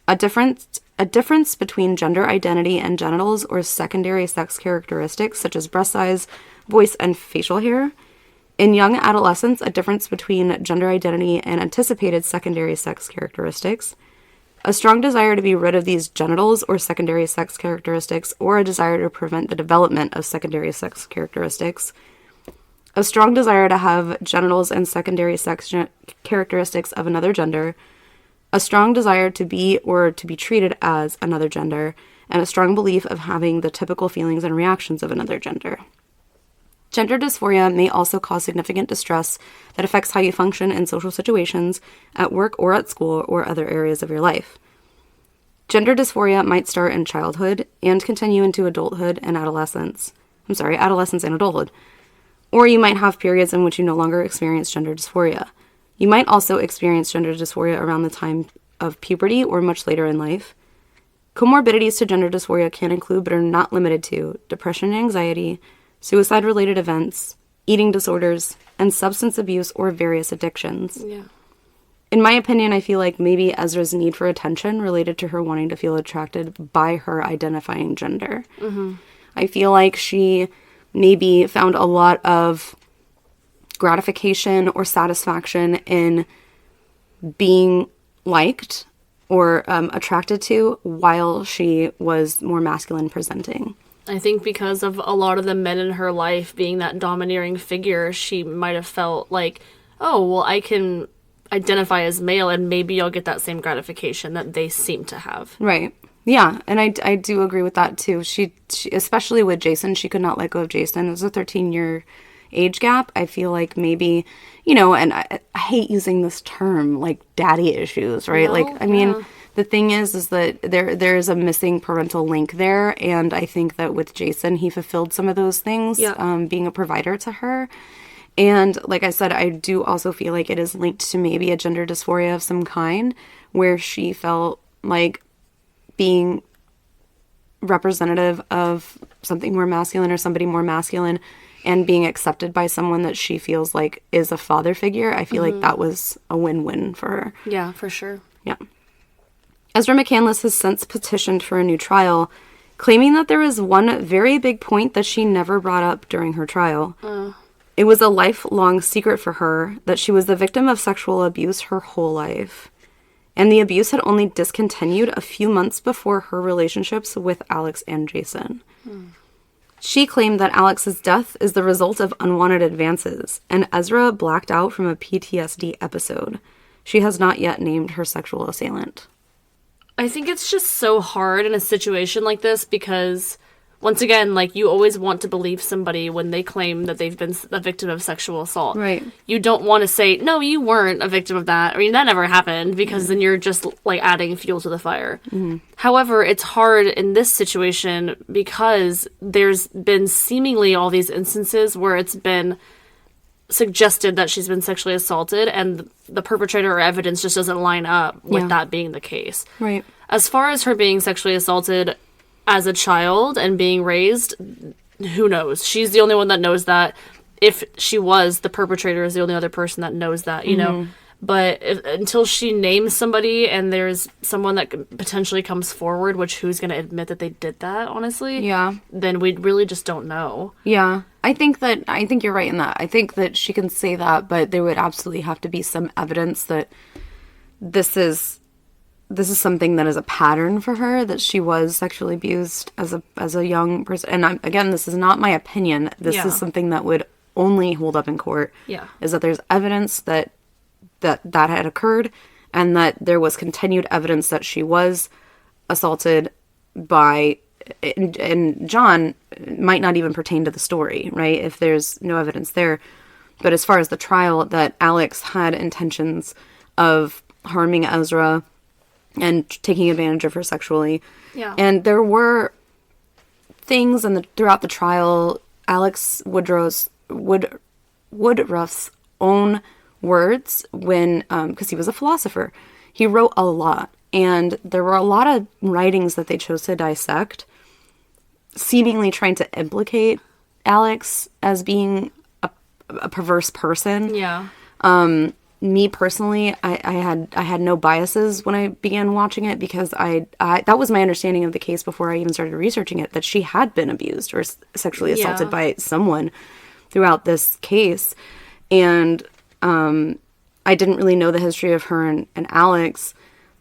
A difference between gender identity and genitals or secondary sex characteristics such as breast size, voice, and facial hair. In young adolescents, a difference between gender identity and anticipated secondary sex characteristics. A strong desire to be rid of these genitals or secondary sex characteristics, or a desire to prevent the development of secondary sex characteristics. A strong desire to have genitals and secondary sex characteristics of another gender. A strong desire to be or to be treated as another gender. And a strong belief of having the typical feelings and reactions of another gender. Gender dysphoria may also cause significant distress that affects how you function in social situations, at work or at school, or other areas of your life. Gender dysphoria might start in childhood and continue into adolescence and adolescence and adulthood. Or you might have periods in which you no longer experience gender dysphoria. You might also experience gender dysphoria around the time of puberty or much later in life. Comorbidities to gender dysphoria can include, but are not limited to, depression and anxiety, suicide-related events, eating disorders, and substance abuse or various addictions. Yeah. In my opinion, I feel like maybe Ezra's need for attention related to her wanting to feel attracted by her identifying gender. Mm-hmm. I feel like she maybe found a lot of gratification or satisfaction in being liked or attracted to while she was more masculine presenting. I think because of a lot of the men in her life being that domineering figure, she might have felt like, oh, well, I can identify as male and maybe I'll get that same gratification that they seem to have. Right. Yeah, and I do agree with that too. She especially with Jason, she could not let go of Jason. It was a 13-year age gap. I feel like maybe, and I hate using this term, like daddy issues, right? Well, I mean, the thing is that there is a missing parental link there, and I think that with Jason, he fulfilled some of those things, being a provider to her. And like I said, I do also feel like it is linked to maybe a gender dysphoria of some kind, where she felt like being representative of something more masculine or somebody more masculine and being accepted by someone that she feels like is a father figure. I feel like that was a win-win for her. Yeah, for sure. Yeah. Ezra McCandless has since petitioned for a new trial, claiming that there is one very big point that she never brought up during her trial. It was a lifelong secret for her that she was the victim of sexual abuse her whole life. And the abuse had only discontinued a few months before her relationships with Alex and Jason. She claimed that Alex's death is the result of unwanted advances, and Ezra blacked out from a PTSD episode. She has not yet named her sexual assailant. I think it's just so hard in a situation like this because, once again, like, you always want to believe somebody when they claim that they've been a victim of sexual assault. Right. You don't want to say, no, you weren't a victim of that. I mean, that never happened, because then you're just, like, adding fuel to the fire. Mm-hmm. However, it's hard in this situation because there's been seemingly all these instances where it's been suggested that she's been sexually assaulted and the perpetrator or evidence just doesn't line up with that being the case. Right. As far as her being sexually assaulted as a child and being raised, who knows? She's the only one that knows that. If she was, the perpetrator is the only other person that knows that, you know? But until she names somebody and there's someone that potentially comes forward, which who's going to admit that they did that, honestly? Yeah. Then we really just don't know. Yeah. I think you're right in that. I think that she can say that, but there would absolutely have to be some evidence that this is something that is a pattern for her, that she was sexually abused as a young person. And again, this is not my opinion. This is something that would only hold up in court. Yeah. Is that there's evidence that had occurred and that there was continued evidence that she was assaulted by, and John might not even pertain to the story, right? If there's no evidence there. But as far as the trial, that Alex had intentions of harming Ezra and taking advantage of her sexually. Yeah. And there were things throughout the trial, Alex Woodruff's own words when, because he was a philosopher, he wrote a lot. And there were a lot of writings that they chose to dissect, seemingly trying to implicate Alex as being a perverse person. Yeah. Me personally, I had no biases when I began watching it because that was my understanding of the case before I even started researching it, that she had been abused or sexually assaulted by someone throughout this case. And I didn't really know the history of her and Alex,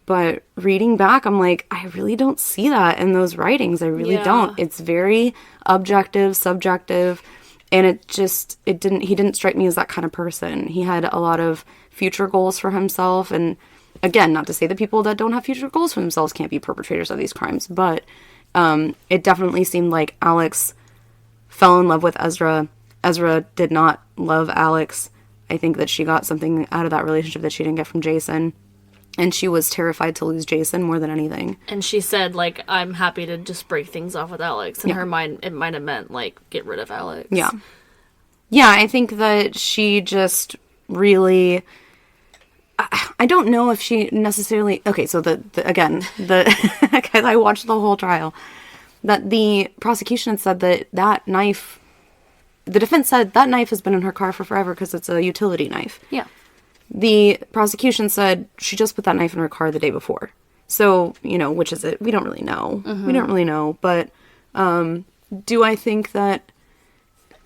but reading back, I'm like, I really don't see that in those writings. I really don't. It's very objective, subjective, and he didn't strike me as that kind of person. He had a lot of future goals for himself, and again, not to say that people that don't have future goals for themselves can't be perpetrators of these crimes, but it definitely seemed like Alex fell in love with Ezra. Ezra did not love Alex. I think that she got something out of that relationship that she didn't get from Jason. And she was terrified to lose Jason more than anything. And she said, like, I'm happy to just break things off with Alex. In her mind, it might have meant, like, get rid of Alex. Yeah. Yeah, I think that she just really I don't know if she necessarily... Okay, so again, because I watched the whole trial, that the prosecution said that knife... The defense said that knife has been in her car for forever because it's a utility knife. Yeah. The prosecution said she just put that knife in her car the day before. So, which is it? We don't really know. Mm-hmm. We don't really know. But do I think that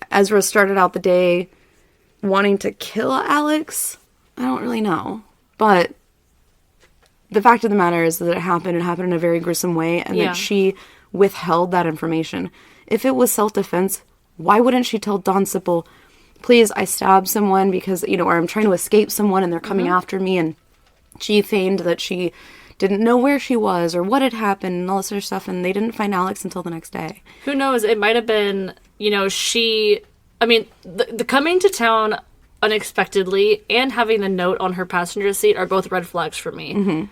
Ezra started out the day wanting to kill Alex? I don't really know. But the fact of the matter is that it happened in a very gruesome way, and that she withheld that information. If it was self-defense, why wouldn't she tell Don Sipple, please, I stabbed someone because, or I'm trying to escape someone and they're coming after me, and she feigned that she didn't know where she was or what had happened and all this other stuff, and they didn't find Alex until the next day. Who knows? It might have been, the coming to town unexpectedly and having the note on her passenger seat are both red flags for me. Mm-hmm.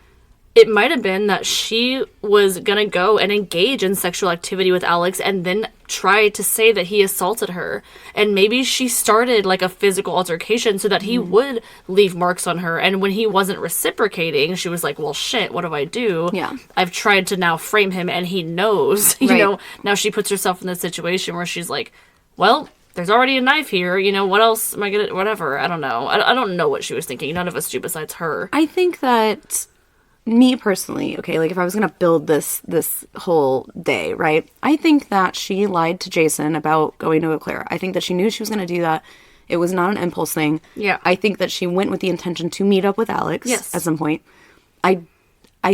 It might have been that she was gonna go and engage in sexual activity with Alex and then try to say that he assaulted her. And maybe she started like a physical altercation so that he would leave marks on her. And when he wasn't reciprocating, she was like, well, shit, what do I do? Yeah. I've tried to now frame him and he knows, Right. Now she puts herself in this situation where she's like, well, there's already a knife here. What else am I gonna, whatever. I don't know. I don't know what she was thinking. None of us do besides her. I think that... Me personally, okay, like if I was going to build this whole day, right? I think that she lied to Jason about going to Eau Claire. I think that she knew she was going to do that. It was not an impulse thing. Yeah. I think that she went with the intention to meet up with Alex at some point. I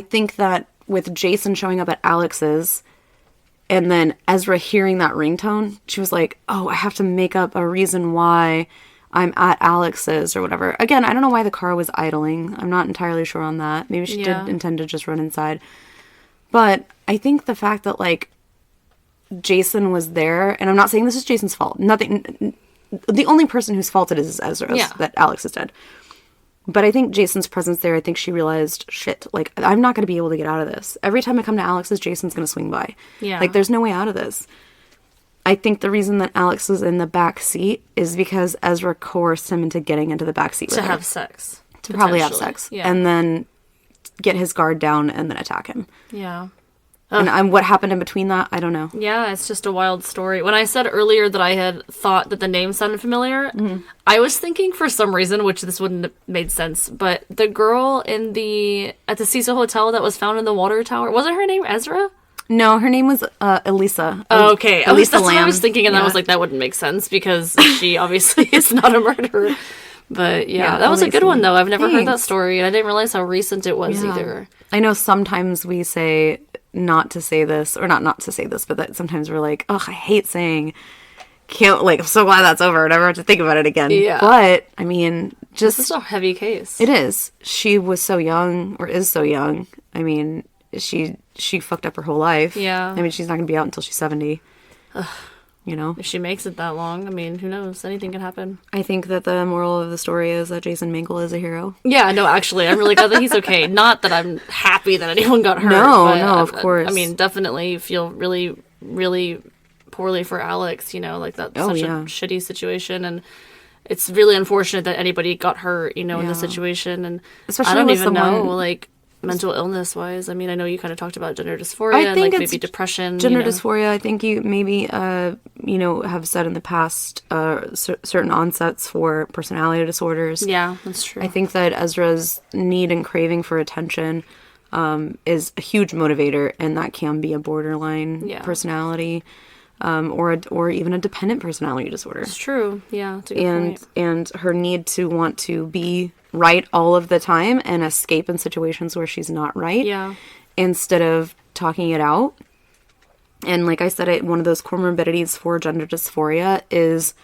think that with Jason showing up at Alex's and then Ezra hearing that ringtone, she was like, oh, I have to make up a reason why I'm at Alex's or whatever. Again, I don't know why the car was idling. I'm not entirely sure on that. Maybe she did intend to just run inside. But I think the fact that, like, Jason was there, and I'm not saying this is Jason's fault. Nothing. The only person whose fault it is Ezra's, that Alex is dead. But I think Jason's presence there, I think she realized, shit, like, I'm not going to be able to get out of this. Every time I come to Alex's, Jason's going to swing by. Yeah. Like, there's no way out of this. I think the reason that Alex was in the back seat is because Ezra coerced him into getting into the back seat with her. To have sex. To probably have sex. Yeah. And then get his guard down and then attack him. Yeah. And what happened in between that, I don't know. Yeah, it's just a wild story. When I said earlier that I had thought that the name sounded familiar, I was thinking for some reason, which this wouldn't have made sense, but the girl at the Cecil Hotel that was found in the water tower, wasn't her name Ezra? No, her name was Elisa. Oh, okay. At least that's Lamb. what I was thinking, and I was like, that wouldn't make sense because she obviously is not a murderer. But yeah, that was a good one, though. I've never heard that story, and I didn't realize how recent it was either. I know sometimes we say not to say this, or not to say this, but that sometimes we're like, oh, I hate saying, I'm so glad that's over, I never have to think about it again. Yeah. But, I mean, this is a heavy case. It is. She was so young, or is so young. I mean, she fucked up her whole life. Yeah. I mean, she's not going to be out until she's 70. Ugh. If she makes it that long, I mean, who knows? Anything can happen. I think that the moral of the story is that Jason Mangle is a hero. Yeah, no, actually, I'm really glad that he's okay. Not that I'm happy that anyone got hurt. No, but of course. I mean, definitely feel really, really poorly for Alex, like that's such a shitty situation. And it's really unfortunate that anybody got hurt, in this situation. And especially I don't even know, mental illness wise. I mean, I know you kind of talked about gender dysphoria and maybe depression. Gender dysphoria, I think you maybe, have said in the past certain onsets for personality disorders. Yeah, that's true. I think that Ezra's need and craving for attention is a huge motivator, and that can be a borderline personality or even a dependent personality disorder. It's true. Yeah, it's a good point. And her need to want to be right all of the time and escape in situations where she's not right. Yeah. Instead of talking it out. And like I said, one of those comorbidities for gender dysphoria is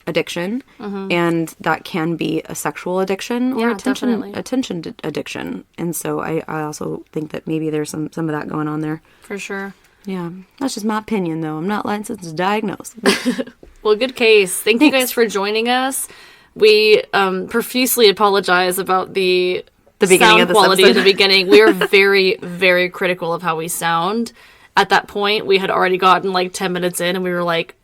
addiction. Mm-hmm. And that can be a sexual addiction or attention addiction. And so I also think that maybe there's some of that going on there. For sure. Yeah. That's just my opinion, though. I'm not licensed to diagnose. Well, good case. Thank you guys for joining us. We profusely apologize about the beginning sound of this quality episode. At the beginning. We are very, very critical of how we sound. At that point, we had already gotten 10 minutes in, and we were like,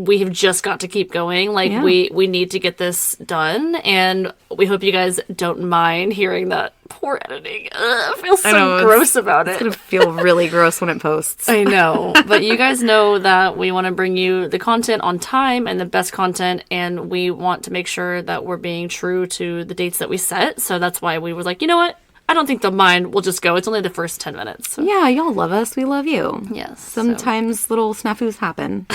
we have just got to keep going. Like, we need to get this done, and we hope you guys don't mind hearing that poor editing. I feel so gross about it. It's going to feel really gross when it posts. I know, but you guys know that we want to bring you the content on time and the best content, and we want to make sure that we're being true to the dates that we set, so that's why we were like, you know what? I don't think they'll mind. We'll just go. It's only the first 10 minutes. So. Yeah, y'all love us. We love you. Yes. Sometimes little snafus happen.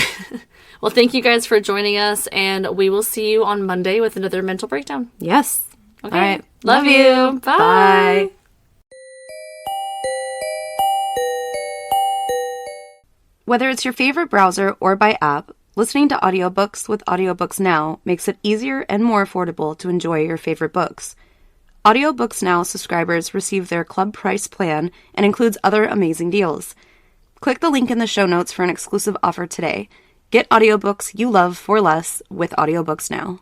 Well, thank you guys for joining us, and we will see you on Monday with another mental breakdown. Yes. Okay. All right. Love you. Bye. Bye. Whether it's your favorite browser or by app, listening to audiobooks with Audiobooks Now makes it easier and more affordable to enjoy your favorite books. Audiobooks Now subscribers receive their club price plan and includes other amazing deals. Click the link in the show notes for an exclusive offer today. Get audiobooks you love for less with Audiobooks Now.